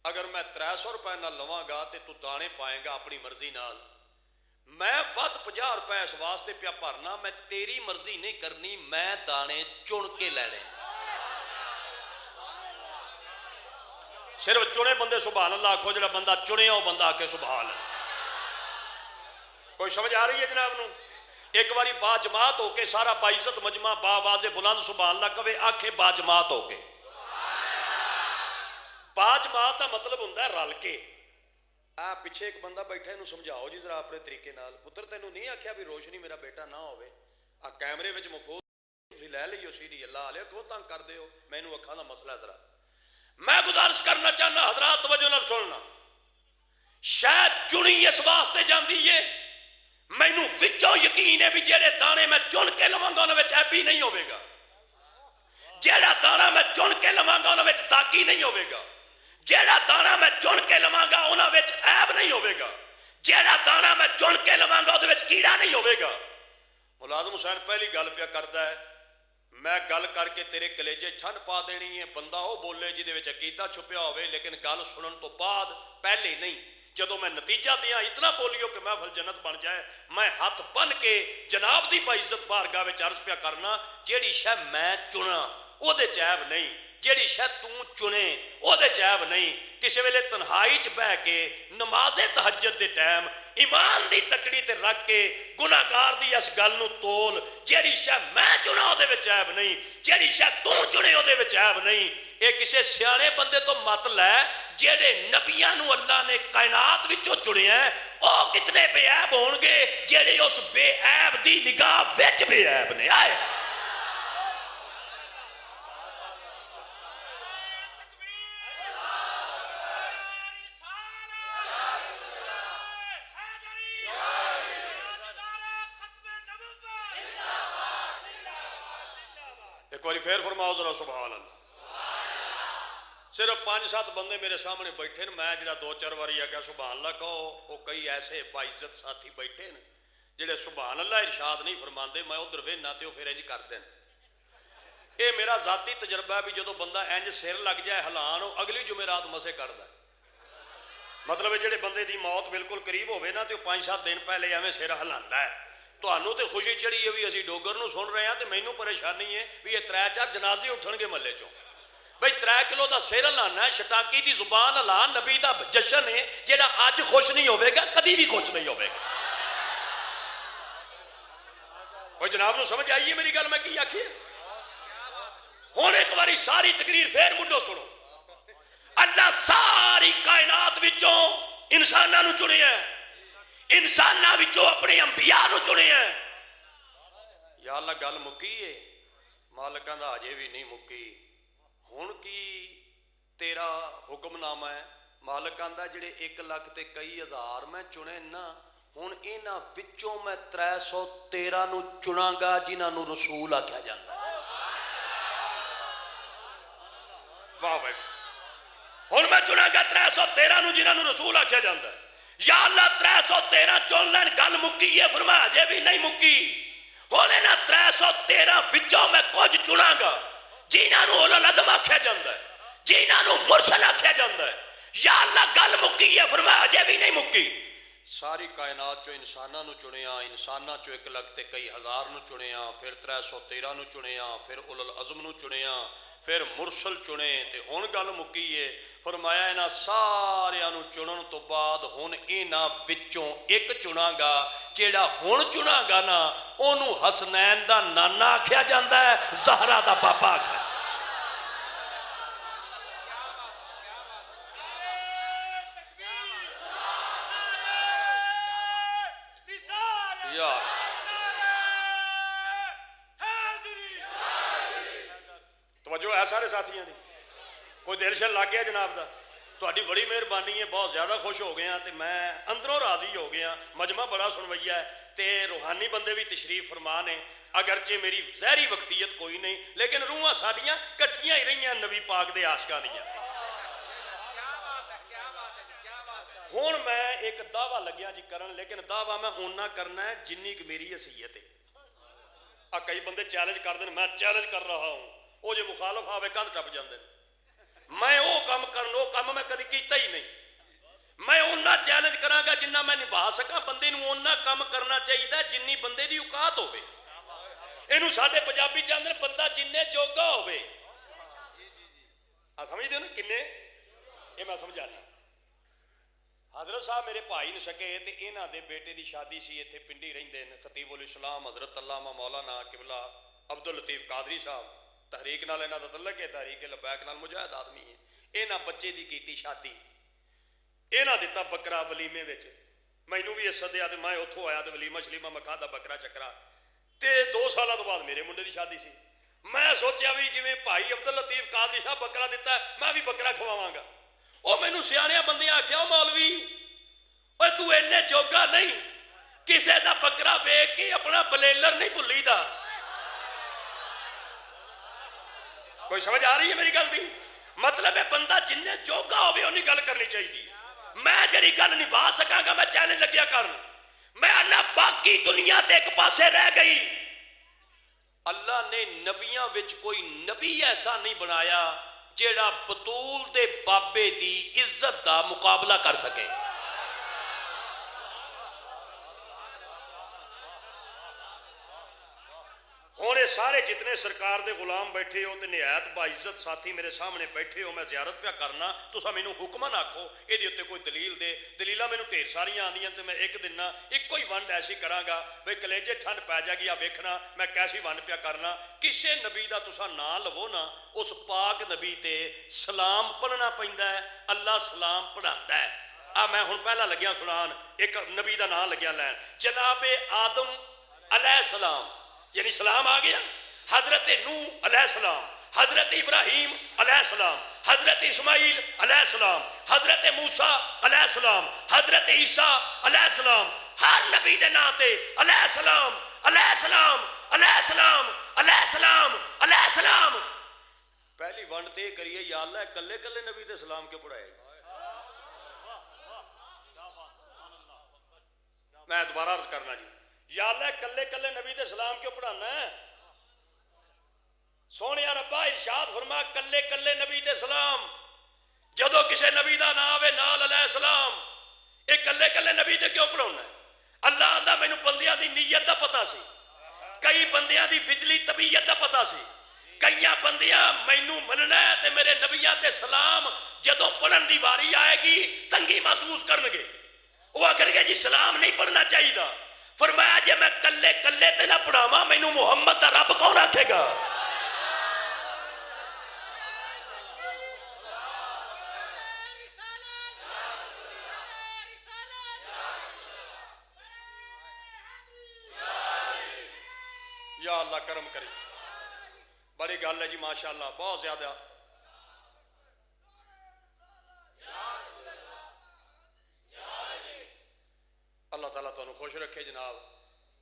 اگر میں 300 روپے نہ لواں گا تے تو دانے پائیں گا اپنی مرضی نال. میں ود 50 روپے اس واسطے پیا بھرنا میں تیری مرضی نہیں کرنی، میں دانے چن کے لینے. صرف چنے بندے سبحان اللہ آکھو، جڑا بندہ چنیا وہ بندہ آکے سبحان اللہ. کوئی سمجھ آ رہی ہے جناب نو؟ ایک باری با جماعت ہو کے سارا باعزت مجمع با آواز بلند سبحان اللہ کہے آکھے با جماعت ہو کے. با جماعت کا مطلب ہوتا ہے رل کے. پیچھے ایک بندہ بیٹھا انہوں سمجھاؤ جی ذرا اپنے طریقے نال. پتر تینوں نہیں آکھیا بھی روشنی میرا بیٹا نہ ہوئے، کیمرے وچ مفوض تسی لے لئیو سی ڈی اللہ علیہ کیوں تنگ کر دیو؟ مینوں اکھاں دا مسئلہ ہے. ذرا میں گزارش کرنا چاہنا حضرات توجہ نال سننا. شاید چنی اس واسطے جاندی ہے مینوں وچوں یقین ہے بھی جڑے دانے میں چن کے لواں گا انہاں وچ عیبی نہیں ہوے گا، جیڑا دانا میں چن کے لواں گا انہاں وچ داغی نہیں ہوے گا، جیڑا دانا میں چن کے لواں گا انہاں وچ عیب نہیں ہوے گا، جیڑا دانا میں چن کے لواں گا اودے وچ کیڑا نہیں ہوے گا. ملازم حسین پہلی گل پیا کردا ہے میں گل کر کے تیرے کلیجے ٹھنڈ پا دینی ہے. بندہ وہ بولے جہدے وچ عقیدہ چھپیا ہوئے لیکن گل سنن تو بعد پہلے نہیں. جدو میں نتیجہ دیا اتنا بولیو کہ محفل جنت بن جائے، میں ہاتھ بن کے جناب دی باعزت بارگاہ وچ عرض پیا کرنا جیڑی شے میں چنا او دے عیب نہیں، جیڑی شے تو چنے او دے عیب نہیں. کسی ویلے تنہائی چ بہ کے نماز تہجد دے ٹائم ایمان دی تکڑی تے رکھ کے گناہگار دی اس گل نو تول جیڑی شے میں چنا او دے وچ عیب نہیں، جیڑی شے تو چنے او دے وچ عیب نہیں. اے کسے سیانے بندے تو مت لے جیڑے نبیاں نو اللہ نے کائنات وچوں چنیا ہے او کتنے بے عیب ہون گے جیڑے اس بے عیب دی نگاہ وچ بے عیب نے. آئے ایک باری پھر فرماؤ ذرا سبحان اللہ. صرف 5-7 بندے میرے سامنے بیٹھے ہیں، میں جڑا 2-4 باری آگیا سبحان اللہ کہو، وہ کئی ایسے باعزت ساتھی بیٹھے ہیں جڑے سبحان اللہ ارشاد نہیں فرماندے، میں ادھر وینا تے وہ پھر انج کردے ہیں. یہ میرا ذاتی تجربہ ہے بھی جدو بندہ انج سر لگ جائے ہلان وہ اگلی جمعرات مسے کردا ہے. مطلب جڑے بندے دی موت بالکل قریب ہوئے نا تے 5-7 دن پہلے ایویں سر ہلاندا ہے. تہانوں تے خوشی چڑھی ہے بھی اسی ڈوگر نو سن رہے ہیں تے مینوں پریشانی ہے بھی یہ 3-4 جنازے اٹھن گے محلے چوں. بھئی 3 کلو دا سیر ہلانا ہے، شٹاکی دی زبان ہلا، نبی دا جشن ہے جیڑا اج خوش نہیں ہوئے گا کدی بھی خوش نہیں ہوئے گا. کوئی جناب نو سمجھ آئیے میری گل میں کی آکھی ہے؟ ہن ایک باری ساری تقریر پھر منڈو سنو. اللہ ساری کائنات وچوں انساناں نو چنیا ہے، انساناں وچوں اپنے انبیاء نو چنیا ہے. یا اللہ گل مکی ہے؟ مالکاں دا اجے بھی نہیں مکی. ہن کی تیرا حکم نامہ ہے؟ مالک آندا جڑے 1 لاکھ تے کئی ہزار میں چنے نا ہن انہاں وچوں میں 313 نو چناں گا جنہاں نو رسول آکھیا جاندا ہے۔ واہ بھائی، ہن میں چناں گا 313 نو جنہاں نو رسول آکھیا جاندا ہے۔ یا اللہ 313 چن لین گل مکی ہے، فرمایا اجے بھی نہیں مکی، ہن انہاں 313 وچوں میں کچھ چناں گا جنہاں نو اولو العزم آکھیا جاندا ہے، جنہاں نو مرسل آکھیا جاندا ہے۔ یا اللہ گل مکی ہے، فرمایا اجے بھی نہیں مکی۔ ساری کائنات چو انساناں نو چنیا، انساناں چو 1 لاکھ تے کئی ہزار نو چنیا، پھر 313 نو چنیا، پھر اولو العزم نو چنیا، پھر مرسل چنے تے ہن گل مکی ہے۔ فرمایا انہاں ساریاں نو چنن تو بعد ہن انہاں وچوں ایک چناں گا، جیڑا ہن چناں گا نا اونوں حسنین دا نانا آکھیا جاندا ہے، زہرا دا پاپا آکھیا جاندا ہے۔ توجہ ہے سارے ساتھیاں دی؟ کوئی دل شل لگ گیا جناب دا؟ تہاڈی بڑی مہربانی ہے، بہت زیادہ خوش ہو گیا تے میں اندروں راضی ہو گیا۔ مجمع بڑا سنویا ہے تے روحانی بندے بھی تشریف فرما نے، اگرچہ میری ظاہری وقفیت کوئی نہیں لیکن روحاں ساڈیاں کٹھیاں ہی رہیاں نبی پاک دے عاشقاں دیاں۔ ہن میں ایک دعویٰ لگیا جی کرن، لیکن دعویٰ میں اونا کرنا ہے جنی کہ میری حیثیت ہے۔ کئی بندے چیلنج کر دیں، میں چیلنج کر رہا ہوں، وہ جو مخالف آوے کندھ ٹپ جاندے، میں وہ کام کرنا، وہ کام میں کدی کیتا ہی نہیں۔ میں اونا چیلنج کراں گا جنہ میں نبھا سکا، بندے نو اونا کام کرنا چاہیے جنی بندے دی اوقات ہوئے۔ اینو ساڈے پنجابی چاندے بندہ جننے جوگا ہوئے۔ سمجھ دے نا کنے؟ یہ میں سمجھا نہیں۔ حضرت صاحب میرے بھائی نے سکے تے انہاں دے بیٹے دی شادی سی ایتھے پنڈی رہندے نے، خطیب الاسلام حضرت علامہ مولانا قبلہ عبداللطیف قادری صاحب، تحریک نال انہاں دا تعلق ہے، تحریک لبیک نال مجاہد آدمی ہے۔ انہاں بچے دی کیتی شادی، انہاں دتا بکرا ولیمے وچ، مینوں بھی اس سدیا تے میں اوتھوں آیا تے ولیمہ شلیمہ میں کھادا بکرا چکرا تے 2 سالاں تو بعد میرے منڈے دی شادی سی۔ میں سوچیا بھی جویں بھائی عبداللطیف قادری صاحب بکرا دتا ہے میں بھی بکرا کھواواں گا۔ او مینوں سیاںیاں بندیاں آکھیا او مولوی اوے تو اینے جوگا نہیں، کسے دا بکرا ویکھ کے اپنا بلیلر نہیں بھلی دا۔ کوئی سمجھ آ رہی ہے میری گل دی؟ مطلب ہے بندہ جننے جوگا ہوئے انہی گل کرنی چاہیے۔ میں جڑی گل نبھا سکاں گا میں چیلنج لگیا کرن، میں انا باقی دنیا تے ایک پاسے رہ گئی۔ اللہ نے نبیاں وچ کوئی نبی ایسا نہیں بنایا جیڑا بطول دے بابے دی عزت دا مقابلہ کر سکے۔ ہونے سارے جتنے سرکار دے غلام بیٹھے ہو تے نہایت باعزت ساتھی میرے سامنے بیٹھے ہو، میں زیارت پہ کرنا تسا مینوں حکماں آکھو اے دی تے کوئی دلیل دے، دلیلاں مینوں ڈھیر ساریاں آندیاں تے میں ایک دن نہ ایک کوئی ونڈ ایسی کراں گا بھئی کلیجے ٹھنڈ پی جائے گی، ویکھنا میں کیسی ونڈ پیا کرنا۔ کسے نبی دا تسا نام لو نا اس پاک نبی تے سلام پڑھنا پیندا ہے، اللہ سلام پڑھاندا ہے۔ میں ہن پہلا لگیا سنان، ایک نبی دا نام لگیا لین، جناب آدم علیہ السلام، یعنی سلام آ گیا۔ حضرت نوح علیہ السلام، حضرت ابراہیم علیہ السلام، حضرت اسماعیل علیہ السلام، حضرت موسیٰ علیہ السلام، حضرت عیسیٰ علیہ السلام، ہر نبی دے ناتے علیہ السلام علیہ السلام علیہ السلام علیہ السلام علیہ السلام۔ پہلی ونڈ تے کریے یا اللہ کلے کلے نبی دے سلام کیوں پڑھائے؟ میں دوبارہ عرض کرنا جی، یا اللہ کلے کلے نبی دے سلام کیوں پڑھانا ہے؟ سونے ربا ارشاد فرما کلے کلے نبی دے سلام، جدو کسے نبی دا نام ہے نال علیہ السلام، ایک کلے کلے نبی دے کیوں پڑھانا ہے؟ اللہ آندا مینوں بندیاں دی نیت دا پتا سی، کئی بندیاں دی وچلی طبیعت دا پتا سی، کئی بندیاں مینوں مننا ہے تے میرے نبیاں تے سلام جدو پڑھن دی واری آئے گی تنگی محسوس کرنگے، وہ آخر گے جی سلام نہیں پڑھنا چاہیے دا۔ فرمایا جے میں کلے کلے تے نہ پڑھاواں مینوں محمد دا رب کون آکھے گا؟ یا اللہ کرم کرے، بڑی گل ہے جی ماشاءاللہ، بہت زیادہ تعالیٰ تمہیں خوش رکھے جناب.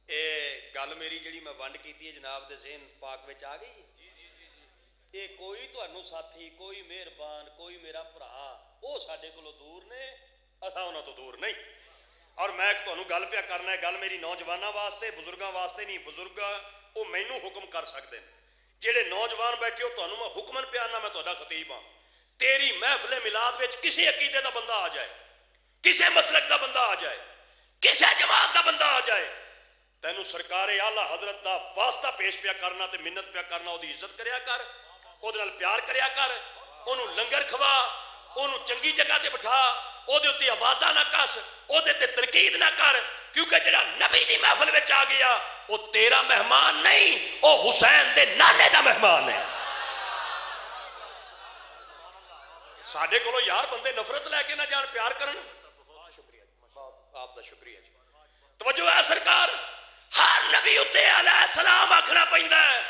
یہ گل میری جڑی میں ونڈ کی ہے جناب دے ذہن پاک وچ آ گئی. یہ کوئی تمہوں ساتھی کوئی مہربان کوئی میرا بھرا وہ سارے کو دور نے اصا انہوں تو دور نہیں. اور میں تمہیں گل پیا کرنا ہے گل میری نوجوانوں واسطے بزرگوں واسطے نہیں. بزرگ وہ مینوں حکم کر سکتے ہیں. جہے نوجوان بیٹھے ہو تمہیں میں حکمن پیانا میں تہاڈا خطیب ہاں. تیری محفل میلاد وچ کسی عقیدے دا بندہ آ جائے کسی مسلک دا بندہ آ جائے کسی جماعت دا بندہ آ جائے تینوں سرکار اعلیٰ حضرت دا واسطہ پیش پیا کرنا تے منت پیا کرنا. وہ عزت کریا کر وہ پیار کریا کر انہوں لنگر کھوا انہوں چنگی جگہ تے بٹھا وہ آوازاں نہ کس وہ تنقید نہ کر کیونکہ جڑا نبی دی محفل وچ آ گیا وہ تیرا مہمان نہیں وہ حسین دے نانے دا مہمان ہے. ساڈے کولو یار بندے نفرت لے کے نہ جان پیار کرن. شکریہ آپ دا شکریہ جی. توجہ ہے سرکار ہر نبی اتے علیہ السلام آکھنا پیندا ہے.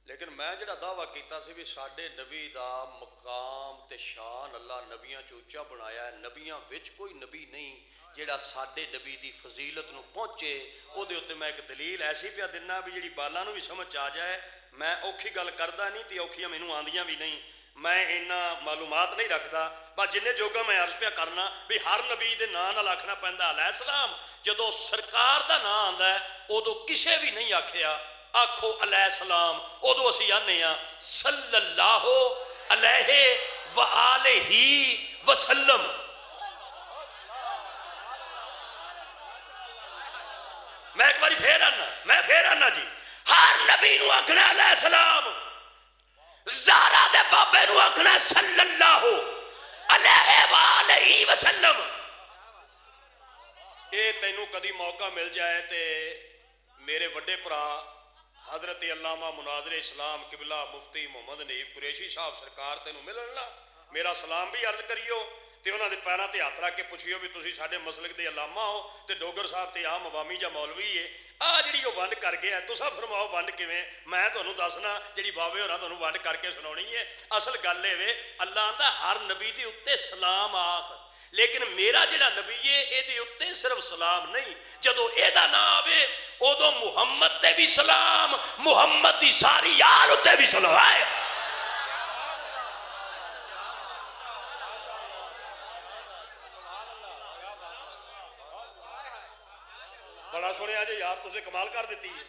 لیکن میں جڑا دعویٰ کیتا سی بھی ساڈے نبی دا مقام تے شان اللہ نبیاں چ اونچا بنایا ہے. نبیاں وچ کوئی نبی نہیں جڑا ساڈے نبی دی فضیلت نو پہنچے. او دے اوتے میں ایک دلیل ایسی پیا دینا بھی جڑی بالاں نو بھی سمجھ آ جائے. میں اوکھی گل کردا نہیں تے اوکھیاں مینوں آندیاں بھی نہیں. میں اینا معلومات نہیں رکھدا بس جن جوگا میں عرض پیا کرنا بھی ہر نبی دے نام نال آکھنا پیندا علیہ السلام. جدو سرکار دا نام آندا ہے ادو کسے بھی نہیں آکھیا آکھو علیہ السلام. ادو اسی آنے ہاں صلی اللہ علیہ وآلہ وسلم. میں ایک باری پھر آنا جی ہر نبی نو آکھنا علیہ السلام. زارا دے بابے نو آکھنا صلی اللہ علیہ وآلہ وسلم. اے تینوں کدی موقع مل جائے تے میرے وڈے بھرا حضرت علامہ مناظر اسلام قبلہ مفتی محمد نعیف قریشی صاحب سرکار تینوں ملن لا میرا سلام بھی عرض کریو تے انہاں دے پیراں تے ہاتھ رکھ کے پوچھیو بھی تسی ساڈے مسلک دے علامہ ہو تے ڈوگر صاحب تے عام عوامی جا مولوی ہے. آ جڑی وہ ونڈ کر گیا تسا فرماؤ ونڈ کیویں. میں تانوں دسنا جڑی بابے ہوراں تانوں ونڈ کر کے سناونی ہے. اصل گل اے وے اللہ آندا ہر نبی دے اوتے سلام آکھ لیکن میرا جڑا نبی ہے اے دے اوتے صرف سلام نہیں. جدو اے دا نام آوے ادو محمد تے بھی سلام محمد دی ساری یار اوتے بھی سلام آئے. بڑا سنیا جی یار تسے کمال کر دیتی ہے.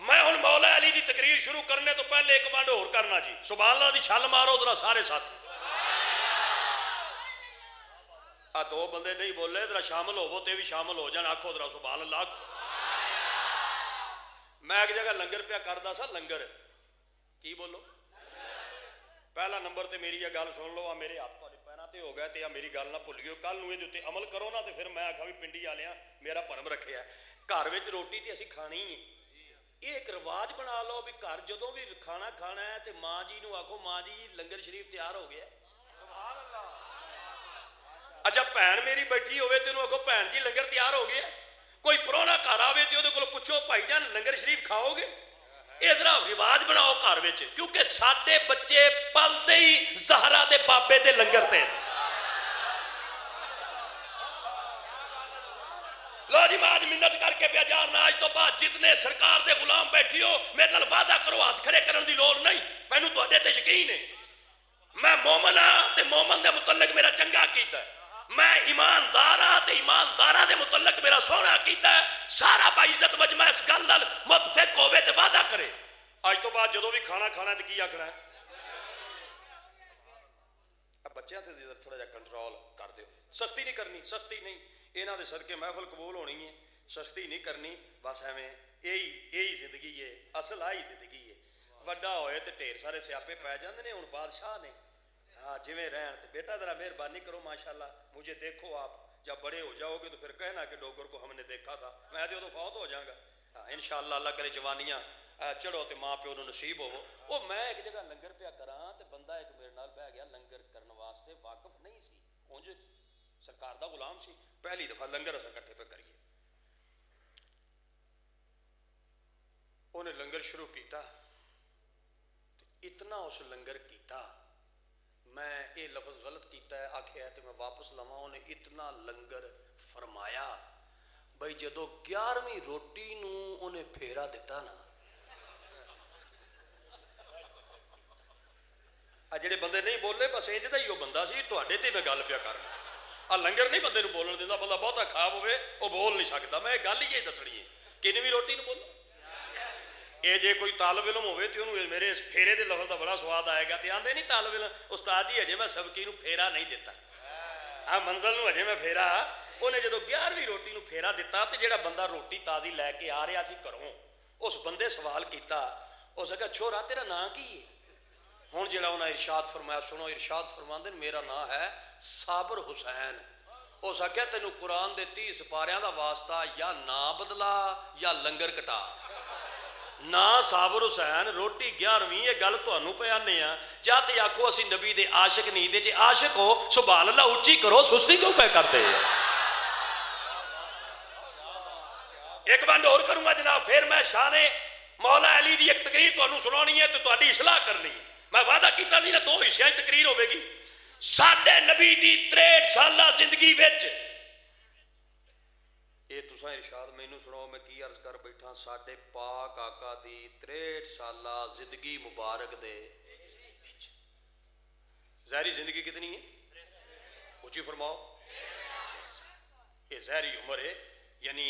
میں ہن مولا علی دی تقریر شروع کرنے تو پہلے ایک ونڈ اور کرنا جی. سبحان اللہ دی چھل مارو ذرا سارے ساتھی. دو بندے نہیں بولے ذرا شامل ہوو تے بھی شامل ہو جان. آکھو ذرا سبحان اللہ. میں ایک جگہ لنگر پیا کردا سا. لنگر کی بولو پہلا نمبر تے میری یہ گل سن لو. میرے ہاتھ تہاڈے پیراں تے ہو گئے تے میری گل نہ بھلیو. کل نوں اے عمل کرو نا تے پھر میں آکھاں بھی پنڈی والیاں میرا بھرم رکھیا. گھر وچ روٹی تے اسی کھانی ہے. یہ ایک رواج بنا لو بھی گھر جدوں بھی کھانا کھانا ہے تے ماں جی نوں آکھو ماں جی لنگر شریف تیار ہو گیا. اچھا بھین میری بیٹھی ہوئے تے انہوں آکھو بھین جی لنگر تیار ہو گیا. کوئی پرونا گھر آوے تے اودے کولوں پوچھو بھائی جان لنگر شریف کھاؤ گے. ادھر رواج بناؤ گھر وچ کیونکہ ساڈے بچے پلدے ہی زہرا دے بابے دے لنگر تے. لو جی میں آج منت کر کے پیا جارنا آج تو بعد جتنے سرکار دے غلام بیٹھی ہو میرے نال وعدہ کرو ہاتھ کھڑے کرن دی لوڑ نہیں. مینوں تہاڈے تے یقین ہے. میں مومن ہاں تے مومن دے متعلق میرا چنگا کیتا ہے. میں ایماندار ہاں تے ایمانداراں دے متعلق میرا سونا کیتا ہے. سارا باعزت مجمع اس گل نال متفق ہوے تے وعدہ کرے. اج تو بعد جدوں بھی کھانا کھانا تے کی آکھنا ہے بچیاں تے تھوڑا جا کنٹرول کر دیو. سختی نہیں کرنی. سختی نہیں انہاں دے صدقے محفل قبول ہونی ہے. سختی نہیں کرنی. بس ایویں یہی زندگی ہے. اصل آئی زندگی ہے. وڈا ہوئے تے ڈھیر سارے سیاپے پی جاندے نے. ہن بادشاہ نے ہاں جویں رہن تے بیٹا ذرا مہربانی کرو ماشاءاللہ مجھے دیکھو. آپ جب بڑے ہو جاؤ گے تو پھر کہنا کہ ڈوگر کو ہم نے دیکھا تھا. میں تو فوت ہو جاؤں گا. ہاں انشاءاللہ اللہ کرے جوانیاں چڑھو تے ماں پیو نوں نصیب ہوو. او میں ایک جگہ لنگر پیا کراں تے بندہ ایک میرے نال بہ گیا لنگر کرن واسطے واقف نہیں سی. اونج سرکار دا غلام سی. پہلی دفعہ لنگر اساں اکٹھے پہ کریے. انہیں لنگر شروع کیتا. اتنا اس لنگر کیتا میں یہ لفظ غلط کیتا ہے آکھیا ہے تو میں واپس لواں. انہیں اتنا لنگر فرمایا ਬਈ ਜਦੋਂ 11ਵੀਂ ਰੋਟੀ ਨੂੰ ਉਹਨੇ ਫੇਰਾ ਦਿੱਤਾ ਨਾ, ਆ ਜਿਹੜੇ ਬੰਦੇ ਨਹੀਂ ਬੋਲੇ ਬਸ ਇੰਜ ਦਾ ਹੀ ਉਹ ਬੰਦਾ ਸੀ। ਤੁਹਾਡੇ ਤੇ ਮੈਂ ਗੱਲ ਪਿਆ ਕਰਨ, ਆ ਲੰਗਰ ਨਹੀਂ ਬੰਦੇ ਨੂੰ ਬੋਲਣ ਦਿੰਦਾ। ਬੰਦਾ ਬਹੁਤਾ ਖਾਬ ਹੋਵੇ ਉਹ ਬੋਲ ਨਹੀਂ ਸਕਦਾ। ਮੈਂ ਇਹ ਗੱਲ ਹੀ ਇਹ ਦੱਸਣੀ ਹੈ, ਕਿੰਨਵੀਂ ਰੋਟੀ ਨੂੰ ਬੋਲੋ। ਇਹ ਜੇ ਕੋਈ ਤਾਲਬ ਇਲਮ ਹੋਵੇ ਤੇ ਉਹਨੂੰ ਮੇਰੇ ਇਸ ਫੇਰੇ ਦੇ ਲਫ਼ਜ਼ ਦਾ ਬੜਾ ਸਵਾਦ ਆਏਗਾ। ਤੇ ਆਂਦੇ ਨਹੀਂ ਤਾਲਬ ਇਲਮ, ਉਸਤਾਦ ਜੀ ਹਜੇ ਮੈਂ ਸਬਕੀ ਨੂੰ ਫੇਰਾ ਨਹੀਂ ਦਿੱਤਾ, ਆ ਮੰਜ਼ਲ ਨੂੰ ਹਜੇ ਮੈਂ ਫੇਰਾ। ਉਹਨੇ ਜਦੋਂ 11ਵੀਂ ਰੋਟੀ ਨੂੰ ਫੇਰਾ ਦਿੱਤਾ ਤੇ ਜਿਹੜਾ ਬੰਦਾ ਰੋਟੀ ਤਾਜ਼ੀ ਲੈ ਕੇ ਆ ਰਿਹਾ ਸੀ ਘਰੋਂ, ਉਸ ਬੰਦੇ ਸਵਾਲ ਕੀਤਾ, ਉਸ ਨੇ ਕਿਹਾ ਛੋਰਾ ਤੇਰਾ ਨਾਂ ਕੀ ਹੈ? ਹੁਣ ਜਿਹੜਾ ਉਹਨਾਂ ਇਰਸ਼ਾਦ ਫਰਮਾਇਆ ਸੁਣੋ। ਇਰਸ਼ਾਦ ਫਰਮਾਉਂਦੇ ਨੇ ਮੇਰਾ ਨਾਂ ਹੈ ਸਾਬਰ ਹੁਸੈਨ। ਉਸ ਆਖਿਆ ਤੈਨੂੰ ਕੁਰਾਨ ਦੇ 30 ਸਿਪਾਰਿਆਂ ਦਾ ਵਾਸਤਾ, ਜਾਂ ਨਾਂ ਬਦਲਾ ਜਾਂ ਲੰਗਰ ਕਟਾ। ਨਾ ਸਾਬਰ ਹੁਸੈਨ, ਰੋਟੀ 11ਵੀਂ। ਇਹ ਗੱਲ ਤੁਹਾਨੂੰ ਪਿਆਨੇ ਆ। ਜਾਂ ਤੇ ਆਖੋ ਅਸੀਂ ਨਬੀ ਦੇ ਆਸ਼ਿਕ ਨਹੀਂ, ਦੇ ਜੇ ਆਸ਼ਿਕ ਹੋ ਸੁਭਾਨ ਅੱਲਾਹ ਉੱਚੀ ਕਰੋ, ਸੁਸਤੀ ਕਿਉਂ ਪੈ ਕਰਦੇ? ਇੱਕ ਬੰਦ ਹੋਰ ਕਰੂੰਗਾ ਜਨਾਬ, ਫਿਰ ਮੈਂ ਸ਼ਾਨੇ ਮੌਲਾ ਅਲੀ ਦੀ ਇੱਕ ਤਕਰੀਰ ਤੁਹਾਨੂੰ ਸੁਣਾਉਣੀ ਹੈ ਤੇ ਤੁਹਾਡੀ ਇਸਲਾਹ ਕਰਨੀ। ਮੈਂ ਵਾਅਦਾ ਕੀਤਾ ਸੀ ਨਾ 2 ਹਿੱਸਿਆਂ 'ਚ ਤਕਰੀਰ ਹੋਵੇਗੀ। ਸਾਡੇ ਨਬੀ ਦੀ 63 ਸਾਲਾ ਜ਼ਿੰਦਗੀ ਵਿੱਚ, ਇਹ ਤੁਸੀਂ ਇਰਸ਼ਾਦ ਮੈਨੂੰ ਸੁਣਾਓ, ਮੈਂ ਕੀ ਅਰਜ਼ ਕਰ ਬੈਠਾ। ਸਾਡੇ ਪਾਕ ਆਕਾ ਦੀ 63 ਸਾਲਾ ਜ਼ਿੰਦਗੀ ਮੁਬਾਰਕ ਦੇ ਵਿੱਚ ਜ਼ਾਹਿਰੀ ਜ਼ਿੰਦਗੀ ਕਿਤਨੀ ਹੈ? ਉੱਚੀ ਫਰਮਾਓ। ਇਹ ਜ਼ਾਹਿਰੀ ਉਮਰ ਹੈ, ਯਾਨੀ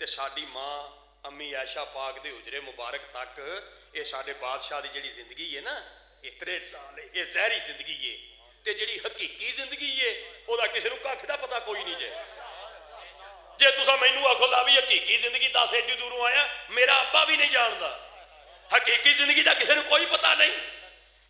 ਤੇ ਸਾਡੀ ਮਾਂ ਅੰਮੀ ਆਇਸ਼ਾ ਪਾਕ ਦੇ ਹੁਜਰੇ ਮੁਬਾਰਕ ਤੱਕ, ਇਹ ਸਾਡੇ ਬਾਦਸ਼ਾਹ ਦੀ ਜਿਹੜੀ ਜ਼ਿੰਦਗੀ ਹੈ ਨਾ, ਇਹ 63 ਸਾਲ ਹੈ। ਇਹ ਜ਼ਾਹਿਰੀ ਜ਼ਿੰਦਗੀ ਹੈ। ਤੇ ਜਿਹੜੀ ਹਕੀਕੀ ਜ਼ਿੰਦਗੀ ਹੈ ਉਹਦਾ ਕਿਸੇ ਨੂੰ ਕੱਖ ਦਾ ਪਤਾ ਕੋਈ ਨਹੀਂ। ਜੇ ਤੁਸੀਂ ਮੈਨੂੰ ਆਖੋ ਲਾ ਵੀ ਹਕੀਕੀ ਜ਼ਿੰਦਗੀ ਦੱਸ, ਏਡੀ ਦੂਰੋਂ ਆਇਆ, ਮੇਰਾ ਅੱਬਾ ਵੀ ਨਹੀਂ ਜਾਣਦਾ। ਹਕੀਕੀ ਜ਼ਿੰਦਗੀ ਦਾ ਕਿਸੇ ਨੂੰ ਕੋਈ ਪਤਾ ਨਹੀਂ,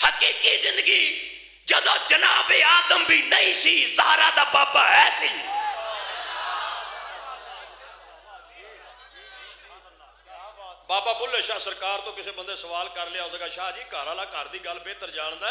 ਹਕੀਕੀ ਜ਼ਿੰਦਗੀ ਜਦੋਂ ਜਨਾਬ ਆਦਮ ਵੀ ਨਹੀਂ ਸੀ, ਜ਼ਾਹਰਾ ਦਾ ਬਾਬਾ ਹੈ ਸੀ। ਬਾਬਾ ਬੁੱਲੇ ਸ਼ਾਹ ਸਰਕਾਰ ਤੋਂ ਕਿਸੇ ਬੰਦੇ ਸਵਾਲ ਕਰ ਲਿਆ, ਉਸਨੇ ਕਹਾ ਸ਼ਾਹ ਜੀ ਘਰ ਵਾਲਾ ਘਰ ਦੀ ਗੱਲ ਬਿਹਤਰ ਜਾਣਦਾ,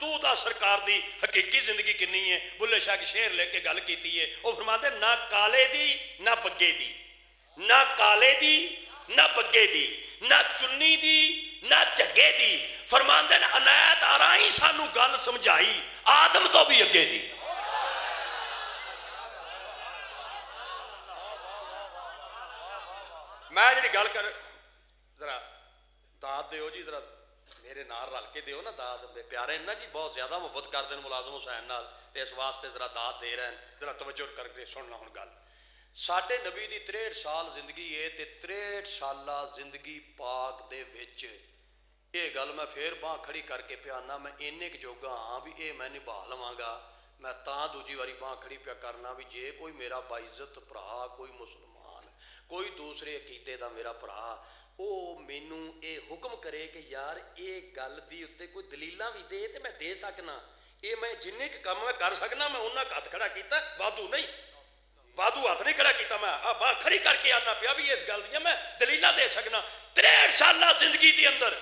ਤੂੰ ਤਾਂ ਸਰਕਾਰ ਦੀ ਹਕੀਕੀ ਜ਼ਿੰਦਗੀ ਕਿੰਨੀ ਹੈ? ਬੁੱਲੇ ਸ਼ਾਹ ਕੀ ਸ਼ੇਰ ਲੈ ਕੇ ਗੱਲ ਕੀਤੀ ਹੈ। ਉਹ ਫਰਮਾਉਂਦੇ ਨਾ ਕਾਲੇ ਦੀ ਨਾ ਬੱਗੇ ਦੀ, ਨਾ ਕਾਲੇ ਦੀ ਨਾ ਬੱਗੇ ਦੀ, ਨਾ ਚੁੰਨੀ ਦੀ ਨਾ ਝੱਗੇ ਦੀ। ਫਰਮਾਉਂਦੇ ਨੇ ਅਨਾਇਤ ਆਰਾਈ ਸਾਨੂੰ ਗੱਲ ਸਮਝਾਈ, ਆਦਮ ਤੋਂ ਵੀ ਅੱਗੇ ਦੀ। ਮੈਂ ਜਿਹੜੀ ਗੱਲ ਕਰ, ਜ਼ਰਾ ਦਾਦ ਦਿਓ ਜੀ, ਜ਼ਰਾ ਮੇਰੇ ਨਾਲ ਰਲ ਕੇ ਦਿਓ ਨਾ ਦਾਦ। ਪਿਆਰੇ ਨਾ ਜੀ ਬਹੁਤ ਜ਼ਿਆਦਾ ਮੁਹੱਬਤ ਕਰਦੇ ਨੇ ਮੁਲਾਜ਼ਮ ਹੁਸੈਨ ਨਾਲ, ਤੇ ਇਸ ਵਾਸਤੇ ਜ਼ਰਾ ਦਾਦ ਦੇ ਰਹੇ ਨੇ। ਜ਼ਰਾ ਤਵੱਜੋ ਕਰਕੇ ਸੁਣਨਾ ਹੁਣ ਗੱਲ। ਸਾਡੇ ਨਬੀ ਦੀ 63 ਸਾਲ ਜ਼ਿੰਦਗੀ ਹੈ ਤੇ 63 ਸਾਲਾ ਜ਼ਿੰਦਗੀ ਪਾਕ ਦੇ ਵਿੱਚ ਇਹ ਗੱਲ ਮੈਂ ਫੇਰ ਬਾਂਹ ਖੜੀ ਕਰਕੇ ਪਿਆਨਾ, ਮੈਂ ਇੰਨੇ ਕੁ ਜੋਗਾ ਹਾਂ ਵੀ ਇਹ ਮੈਂ ਨਿਭਾ ਲਵਾਂਗਾ। ਮੈਂ ਤਾਂ ਦੂਜੀ ਵਾਰੀ ਬਾਂਹ ਖੜੀ ਪਿਆ ਕਰਨਾ ਵੀ ਜੇ ਕੋਈ ਮੇਰਾ ਬਾਇਜ਼ਤ ਭਰਾ, ਕੋਈ ਮੁਸਲਮਾਨ, ਕੋਈ ਦੂਸਰੇ ਅਕੀਦੇ ਦਾ ਮੇਰਾ ਭਰਾ, ਉਹ ਮੈਨੂੰ ਇਹ ਹੁਕਮ ਕਰੇ ਕਿ ਯਾਰ ਇਹ ਗੱਲ ਦੀ ਉੱਤੇ ਕੋਈ ਦਲੀਲਾਂ ਵੀ ਦੇ ਤੇ ਮੈਂ ਦੇ ਸਕਣਾ। ਇਹ ਮੈਂ ਜਿੰਨੇ ਕੁ ਕੰਮ ਮੈਂ ਕਰ ਸਕਣਾ ਮੈਂ ਉਹਨਾਂ ਹੱਥ ਖੜਾ ਕੀਤਾ, ਵਾਧੂ ਨਹੀਂ, ਵਾਧੂ ਹੱਥ ਨਹੀਂ ਖੜਾ ਕੀਤਾ। ਮੈਂ ਆ ਬਾਂਹ ਖੜੀ ਕਰਕੇ ਆਨਾ ਪਿਆ ਵੀ ਇਸ ਗੱਲ ਦੀਆਂ ਮੈਂ ਦਲੀਲਾਂ ਦੇ ਸਕਣਾ। 63 ਸਾਲਾ ਜ਼ਿੰਦਗੀ ਦੇ ਅੰਦਰ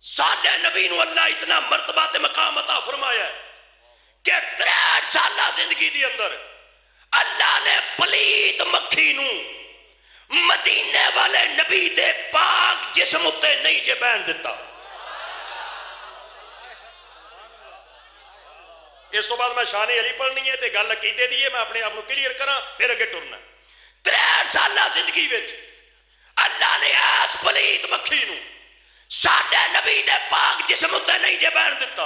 ਸਾਡੇ ਨਬੀ ਨੂੰ ਅੱਲਾਹ ਇਤਨਾ ਮਰਤਬਾ ਤੇ ਮਕਾਮ ਅਤਾ ਫਰਮਾਇਆ کہ 63 ਸਾਲਾ ਜ਼ਿੰਦਗੀ ਦੇ ਅੰਦਰ ਅੱਲਾਹ ਨੇ ਪਲੀਤ ਮੱਖੀ ਨੂੰ ਮਦੀਨੇ ਵਾਲੇ ਨਬੀ ਦੇ ਪਾਕ ਜਿਸਮ ਉੱਤੇ ਨਹੀਂ ਜੇ ਬਹਿਣ ਦਿੱਤਾ। ਇਸ ਤੋਂ ਬਾਅਦ ਮੈਂ ਸ਼ਾਨ ਅਲੀ ਪੜ੍ਹਨੀ ਹੈ ਤੇ ਗੱਲ ਅਕੀਦੇ ਦੀ ਹੈ, ਮੈਂ ਆਪਣੇ ਆਪ ਨੂੰ ਕਲੀਅਰ ਕਰਾਂ ਫਿਰ ਅੱਗੇ ਟੁਰਨਾ। 63 ਸਾਲਾ ਜ਼ਿੰਦਗੀ ਵਿੱਚ ਅੱਲਾਹ ਨੇ ਇਸ ਪਲੀਤ ਮੱਖੀ ਨੂੰ ਸਾਡੇ ਨਬੀ ਦੇ ਪਾਕ ਜਿਸਮ ਉੱਤੇ ਨਹੀਂ ਜੇ ਬਹਿਣ ਦਿੱਤਾ।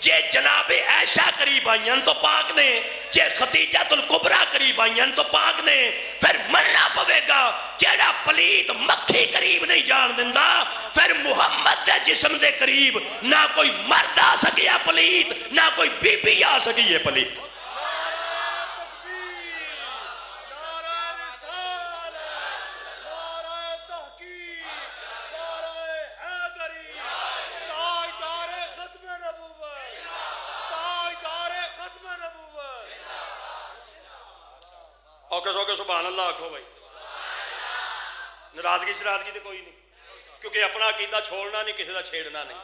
جے جناب عائشہ قریب آئیں تو پاک نے، جے ختیجۃ الکبریٰ قریب آئیں تو پاک نے، پھر مننا پوے گا جیڑا پلیت مکھی قریب نہیں جان دندا، پھر محمد دے جسم دے قریب نہ کوئی مرد آ سکیا پلیت، نہ کوئی بی بی آ سکی ہے پلیت۔ اوکے سوکے سبحان اللہ آکھو بھائی، ناراضگی شرازگی تو کوئی نہیں، کیونکہ اپنا عقیدہ چھوڑنا نہیں، کسی دا چھیڑنا نہیں۔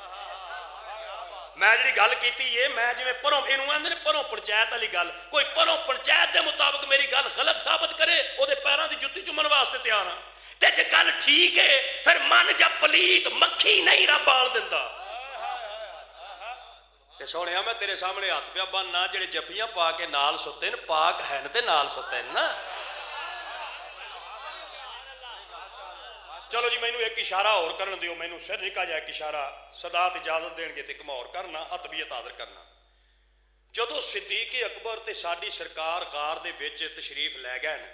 میں جڑی گل کیتی ہے، میں جی میں پروں اینوں آندے نے پروں پنچایت والی گل، کوئی پروں پنچایت دے مطابق میری گل غلط ثابت کرے او دے پیراں دی جُتی چومن واسطے تیار ہاں، تے جے گل ٹھیک ہے پھر من جا پلیت مکھی نہیں رب بال دیندا۔ تے سونیا میں تیرے سامنے ہاتھ پیا بننا، جڑے جفیاں پا کے نال ستے نے پاک ہیں تے نال ستے ہیں نا۔ چلو جی مینوں ایک اشارہ اور کرن دیو، مینوں سر نکا جائے ایک اشارہ، صدات اجازت دین گے تے ایک اور کرنا، عطبیت حاضر کرنا۔ جدو صدیق اکبر تے ساڈی سرکار غار دے وچ تشریف لے گئے نا،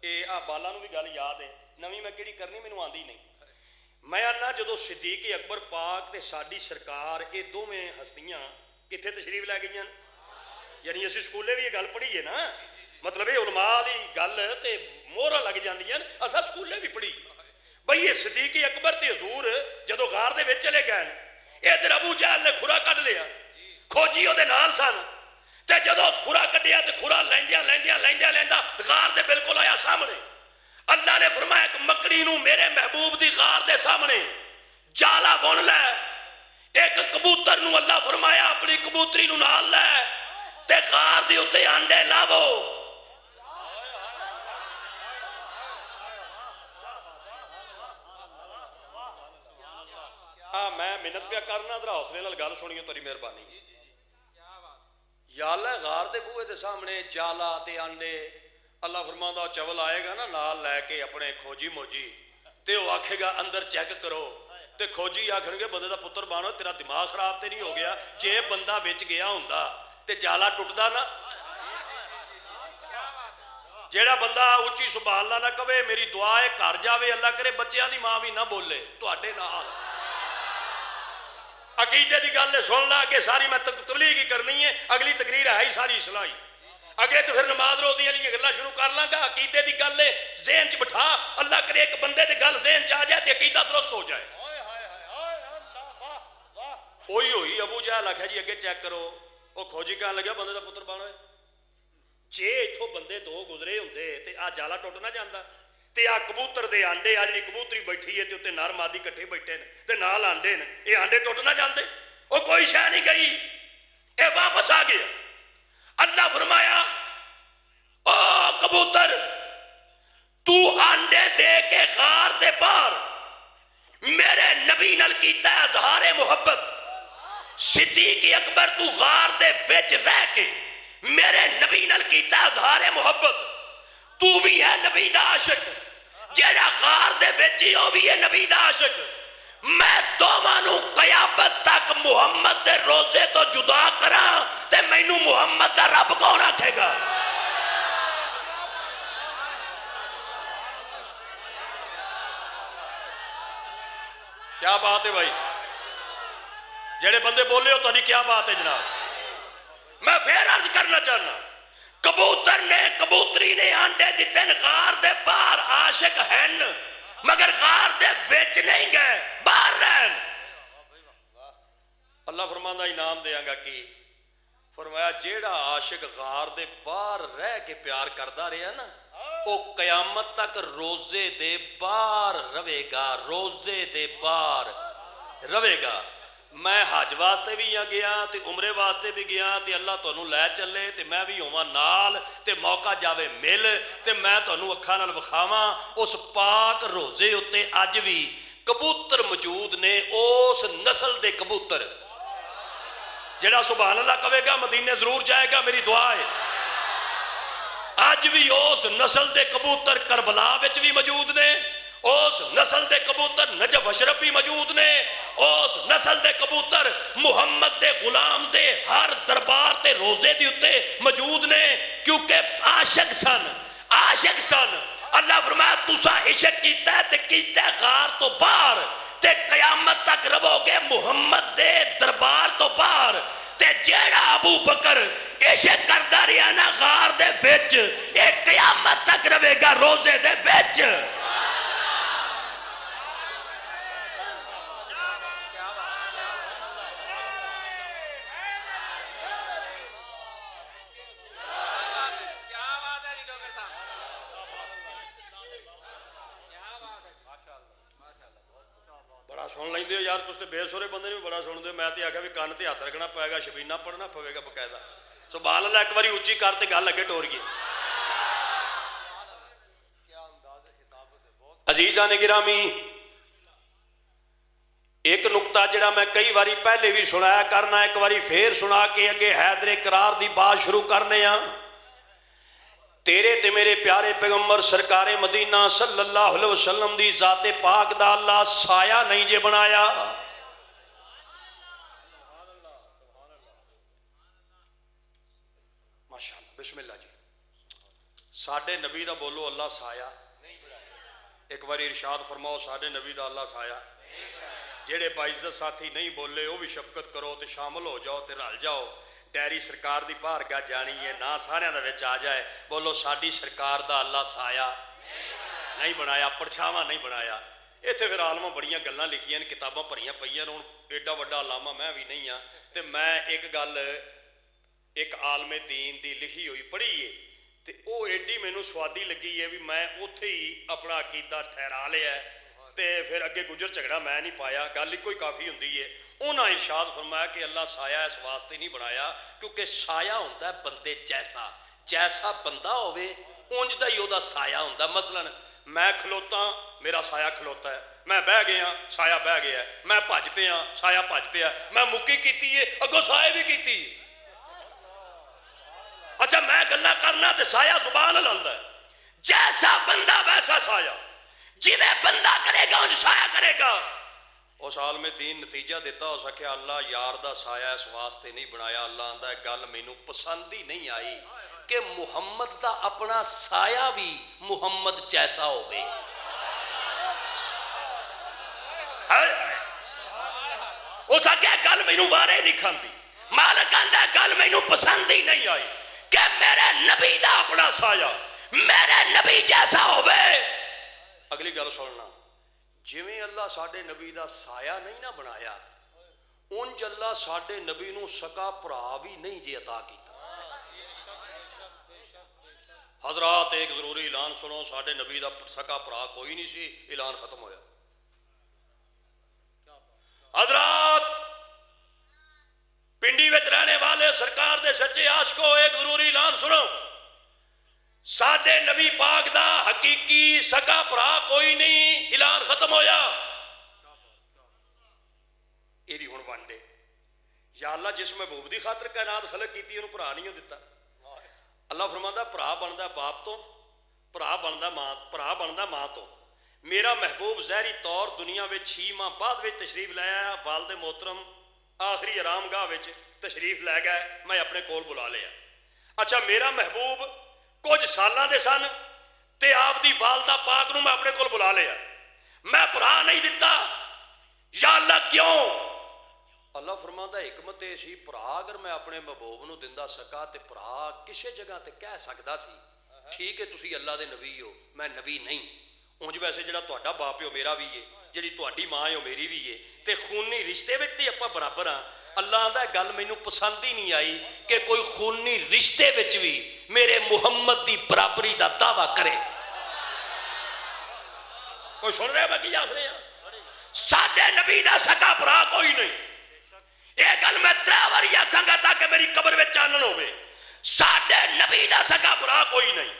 اے آ بالا نو بھی گل یاد ہے، نویں میں کیڑی کرنی مینوں آندی نہیں۔ میں آنا جدو صدیق اکبر پاک تے ساڈی سرکار اے دوویں ہستیاں کتھے تشریف لے گئیاں، یعنی اسی سکولے بھی یہ گل پڑھی ہے نا، مطلب یہ علماء دی گل تے مورا لگ جاندیاں، اسا سکولے بھی پڑھی بھئی یہ صدیق اکبر تے حضور جدو غار دے وچ چلے گئے، ادھر ابو جہل نے کھرا کڈ لیا، کھوجی او دے نال سن، تے جدو کھرا کڈیا تے کھرا لیندا غار دے بالکل آیا سامنے۔ اللہ نے فرمایا کہ مکڑی نو میرے محبوب دی غار دے سامنے جالا بن لے، ایک کبوتر نو اللہ فرمایا اپنی کبوتری نو نال لے تے غار دی اتے انڈے لاو۔ میں منت پیا کرنا ذرا حوصلے نال گل سنیو تیری مہربانی۔ یا اللہ غار دے بوئے دے سامنے جالا تے انڈے، اللہ فرماؤں چول آئے گا نا نال لے کے اپنے کھوجی موجی تے وہ آکھے گا اندر چیک کرو، تے کھوجی آکھن گے بندے دا پتر بانو تیرا دماغ خراب تے نہیں ہو گیا، جے بندہ وچ گیا ہوندا تے جالا ٹوٹدا نا۔ جیڑا بندہ اچھی سبحان اللہ نہ کہے میری دعا ہے گھر جاوے اللہ کرے بچیاں دی ماں بھی نہ بولے تواڈے نال۔ عقیدے دی گل سن لا کہ ساری میں تبلیغ ہی کرنی ہے، اگلی تقریر ہے ہی ساری اصلاحی، اگے تو پھر نماز روزی والی گلاں شروع کر لاں گا۔ عقیدے دی گل ذہن چ بٹھا، اللہ کرے ایک بندے دی گل ذہن چ آ جائے تے عقیدہ درست ہو جائے۔ ہوئی ابو جہل آکھیا جی اگے چیک کرو، وہ کھوجی کہن لگا بندے دا پتر بانو جے اتھوں بندے دو گزرے ہوندے تے آ جالا ٹوٹ نہ جاندا، تے آ کبوتر دے آنڈے آ جڑی کبوتری بیٹھی ہے تے تے نر مادی کٹھے بیٹھے نے تے نال آنڈے نے، اے آنڈے ٹوٹ نہ جاندے، او کوئی شے نہیں گئی، اے واپس آ گیا۔ اللہ فرمایا او کبوتر تو آنڈے دے کے غار دے باہر میرے نبی نال کیتا ہے اظہار محبت، صدیق اکبر تو غار دے وچ رہ کے میرے نبی نال کیتا ہے اظہار محبت، تو بھی ہے نبی دا عاشق، جیڑا غار دے وچ ہی او بھی ہے نبی دا عاشق۔ میں دوواں نو قیامت تک محمد دے روزے تو جدا کراں تے مینوں محمد دا رب کون آکھے گا؟ کیا بات ہے بھائی؟ جڑے بندے بولے ہو تاری کیا بات ہے جناب؟ میں پھر عرض کرنا چاہنا، کبوتر نے کبوتری نے آنڈے دیتے ہیں غار دے باہر، عاشق ہیں مگر غار دے وچ نہیں گئے، باہر رہن۔ اللہ فرماندہ انعام دیاں گا کی فرمایا جیڑا عاشق غار دے باہر رہ کے پیار کردہ رہے نا وہ قیامت تک روزے دے باہر روے گا، روزے دے باہر روے گا۔ میں حج واسطے بھی گیا تے عمرے واسطے بھی گیا تے اللہ تانوں لے چلے تے میں بھی ہوواں نال تے موقع جاوے مل تے میں تانوں اکھاں نال وکھاواں اس پاک روزے اتے اج بھی کبوتر موجود نے، اس نسل دے کبوتر جڑا سبحان اللہ کہے گا مدینے ضرور جائے گا، میری دعا ہے۔ اج بھی اس نسل دے کبوتر کربلا وچ بھی موجود نے، اس نسل دے کبوتر نجف اشرف بھی موجود نے، اس نسل دے کبوتر محمد دے غلام دے ہر دربار تے روزے دی اتے موجود نے، کیونکہ عاشق سن اللہ فرمایا تسا عشق کیتا ہے تے کیتا ہے غار تو باہر، تے قیامت تک رہو گے محمد دے دربار تو باہر، تے جیڑا ابو بکر عشق کردا رہیا نا غار دے وچ، اے قیامت تک رہے گا روزے دے وچ۔ بڑا سن لیندے ہو یار، تس تے بے سورے بندے نے بھی بڑا سن دے، میں تے آکھیا بھی کان تے ہاتھ رکھنا پائے گا، شبینہ پڑھنا پوے گا باقاعدہ۔ سبحان اللہ، ایک باری اونچی کر تے گل اگے ٹور گئی۔ عزیزاں نے گرامی، ایک نقطہ جڑا میں کئی باری پہلے بھی سنایا کرنا، ایک باری پھر سنا کے اگے حیدر کرار دی بات شروع کرنے ہاں۔ تیرے تے میرے پیارے پیغمبر سرکار مدینہ صلی اللہ علیہ وسلم دی ذات پاک دا اللہ سایہ نہیں جے بنایا۔ ماشاءاللہ، بسم اللہ جی۔ ساڈے نبی دا بولو اللہ سایہ، ایک باری ارشاد فرماؤ ساڈے نبی دا اللہ سایہ۔ جیڑے باعزت ساتھی نہیں بولے وہ بھی شفقت کرو تے شامل ہو جاؤ تے رل جاؤ، ڈیری سرکار دی بارگاہ جانی ہے، نا سارے دا وچ آ جائے، بولو ساڈی سرکار دا اللہ سایہ نہیں بنایا، پرچھاواں نہیں بنایا۔ ایتھے پھر عالماں بڑیاں گلاں لکھیاں نے، کتاباں بھریاں پئیاں نے، ہن ایڈا وڈا علامہ میں بھی نہیں ہاں، تے میں ایک گل ایک عالم دین دی لکھی ہوئی پڑھی ہے تے او ایڈی مینوں سوادی لگی ہے بھی میں اوتھے ہی اپنا عقیدہ ٹھہرا لیا ہے، تے پھر اگے گجر جھگڑا میں نہیں پایا، گل کوئی کافی ہوندی ہے۔ انہاں ارشاد فرمایا کہ اللہ سایہ اس واسطے نہیں بنایا کیونکہ سایہ ہوندا ہے بندے جیسا بندہ ہوئے اونج دا ہی او دا سایہ ہوندا۔ مثلا میں کھلوتا میرا سایہ کھلوتا ہے، میں بہ گیا سایہ بہ گیا ہے، میں بھج پیا سایہ بھج پیا، میں مکی کیتی ہے اگوں سایہ بھی کیتی۔ اچھا میں گلا کرنا تے سایہ زبان لاندا ہے، جیسا بندہ ویسا سایہ، جویں بندہ کرے گا انج سایہ کرے گا۔ اس عالم دین نتیجہ دیتا ہو سکیا اللہ یار دا سایہ اس واسطے نہیں بنایا، اللہ آندا ہے گل مینوں پسند ہی نہیں آئی کہ محمد دا اپنا سایہ بھی محمد جیسا ہوئے۔ اس آگے گل مینوں وارے نہیں کھاندی، مالک آندا ہے گل مینوں پسند ہی نہیں آئی کہ میرے نبی دا اپنا سایہ میرے نبی جیسا ہوئے۔ اگلی گل سننا، جویں اللہ ساڈے نبی دا سایہ نہیں نہ بنایا انج اللہ ساڈے نبی نو سکا بھرا بھی نہیں جے عطا کیتا۔ حضرات ایک ضروری اعلان سنو، ساڈے نبی دا سکا بھرا کوئی نہیں سی، اعلان ختم ہویا۔ حضرات پنڈی وچ رہنے والے سرکار دے سچے عاشقو ایک ضروری اعلان سنو، ساڈے نبی پاک دا حقیقی سکا بھرا کوئی نہیں، اعلان ختم ہویا۔ ایدی ہن وانڈے یا اللہ جس محبوب دی خاطر کائنات خلق کیتی انہوں بھرا نہیں دتا۔ اللہ فرماتا بھرا بندا باپ تو، بھرا بندا ماں تو۔ میرا محبوب ظاہری طور دنیا وچ 6 ماہ بعد وچ تشریف لے آیا، والد محترم آخری آرام گاہ وچ تشریف لے گئے، میں اپنے کول بلا لیا۔ اچھا میرا محبوب کچھ سالاں دے سن تے آپ دی والدہ پاک نو میں اپنے کول بلا لیا، میں بھرا نہیں دتا۔ یا اللہ کیوں؟ اللہ فرماتا حکمت سی، بھرا اگر میں اپنے محبوب نو دندا سکا تے بھرا کسے جگہ تے کہہ سکدا سی ٹھیک ہے تسی اللہ دے نبی ہو میں نبی نہیں، اونج ویسے جڑا تہاڈا باپ ہے میرا بھی ہے، جڑی تہاڈی ماں ہے میری بھی ہے، تے خونی رشتے وچ تے اپاں برابر ہاں۔ اللہ آندا گل مینوں پسند ہی نہیں آئی کہ کوئی خونی رشتے وچ بھی میرے محمد دی برابری دا دعویٰ کرے۔ کوئی سن رہے باقی آخ رہے ہیں ساڈے نبی دا سکا بھرا کوئی نہیں۔ یہ گل میں 3 واری آکھاں گا تاکہ میری قبر وچ چانن ہوے، ساڈے نبی دا سکا بھرا کوئی نہیں،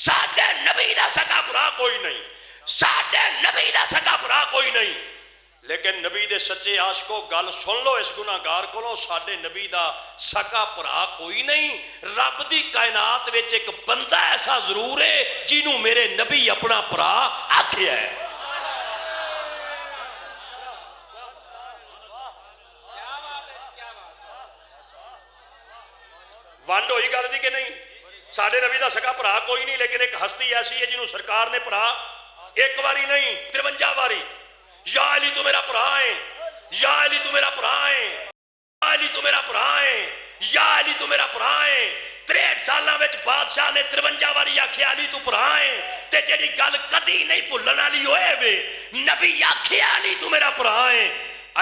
ساڈے نبی دا سکا بھرا کوئی نہیں، ساڈے نبی دا سکا بھرا کوئی نہیں۔ لیکن نبی دے سچے عاشقو گل سن لو اس گناہگار کولوں، ساڈے نبی دا سکا بھرا کوئی نہیں۔ رب دی کائنات وچ ایک بندہ ایسا ضرور ہے جنوں میرے نبی اپنا بھرا آکھیا ہے۔ ਵੰਡ ਹੋਈ ਗੱਲ ਦੀ ਕਿ ਨਹੀਂ? ਸਾਡੇ ਨਬੀ ਦਾ ਸਗਾ ਭਰਾ ਕੋਈ ਨਹੀਂ, ਲੇਕਿਨ ਇੱਕ ਹਸਤੀ ਐਸੀ ਹੈ ਜਿਹਨੂੰ ਸਰਕਾਰ ਨੇ ਭਰਾ ਇੱਕ ਵਾਰੀ ਨਹੀਂ 53 ਵਾਰੀ, ਯਾ ਅਲੀ ਤੂੰ ਮੇਰਾ ਭਰਾ ਹੈ, ਯਾ ਅਲੀ ਤੂੰ ਮੇਰਾ ਭਰਾ ਹੈ, ਯਾ ਅਲੀ ਤੂੰ ਮੇਰਾ ਭਰਾ ਹੈ, ਯਾ ਅਲੀ ਤੂੰ ਮੇਰਾ ਭਰਾ ਹੈ। 63 ਸਾਲਾਂ ਵਿੱਚ ਬਾਦਸ਼ਾਹ ਨੇ 53 ਵਾਰੀ ਆਖਿਆ ਅਲੀ ਤੂੰ ਭਰਾ ਹੈ। ਤੇ ਜਿਹੜੀ ਗੱਲ ਕਦੀ ਨਹੀਂ ਭੁੱਲਣ ਵਾਲੀ ਹੋਏ ਵੇ, ਨਬੀ ਆਖਿਆ ਅਲੀ ਤੂੰ ਮੇਰਾ ਭਰਾ ਹੈ,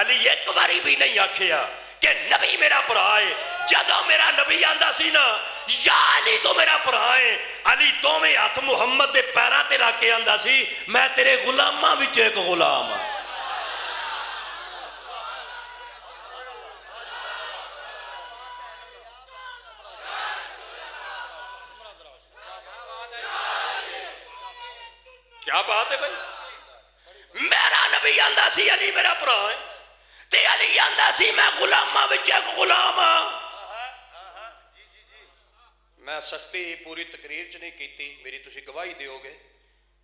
ਅਲੀ ਇੱਕ ਵਾਰੀ ਵੀ ਨਹੀਂ ਆਖਿਆ کہ نبی میرا بھرا ہے۔ جدو میرا نبی آندا سی نا یا علی تو میرا بھرا ہے، علی دوویں ہاتھ محمد دے پیراں تے رکھ کے آندا سی میں تیرے غلاماں وچ ایک غلام ہاں۔ کیا بات ہے بھائی؟ میرا نبی آندا سی علی میرا بھرا ہے تے علی آندا سی میں غلاماں وچ ایک غلام ہاں۔ میں سختی پوری تقریر چ نہیں کیتی، میری تسی گواہی دیو گے،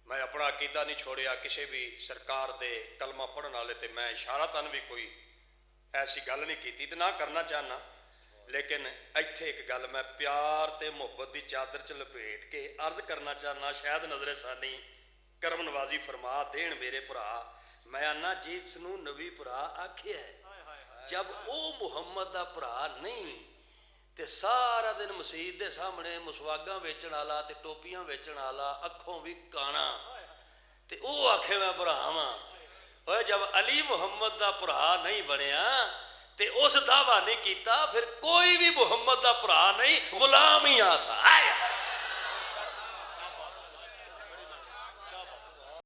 میں اپنا عقیدہ نہیں چھوڑیا کسی بھی سرکار دے کلمہ پڑھن والے تے میں اشارتاً بھی کوئی ایسی گل نہیں کیتی تے نہ کرنا چاہنا، لیکن ایتھے ایک گل میں پیار تے محبت دی چادر چ لپیٹ کے عرض کرنا چاہنا، شاید نظر ثانی کرم نوازی فرما دین میرے بھرا۔ میں آنا جس نو نبی بھرا آکھیا ہے، جب او محمد دا بھرا نہیں تے سارا دن مسجد دے سامنے مسواگاں ویچن والا تے ٹوپیاں ویچن والا، اکھوں بھی کانا، تے او آکھے میں بھرا ہاں۔ اوے جب علی محمد دا بھرا نہیں بنیا تے اس دعویٰ نہیں کیتا، پھر کوئی بھی محمد دا بھرا نہیں غلام ہی آسا۔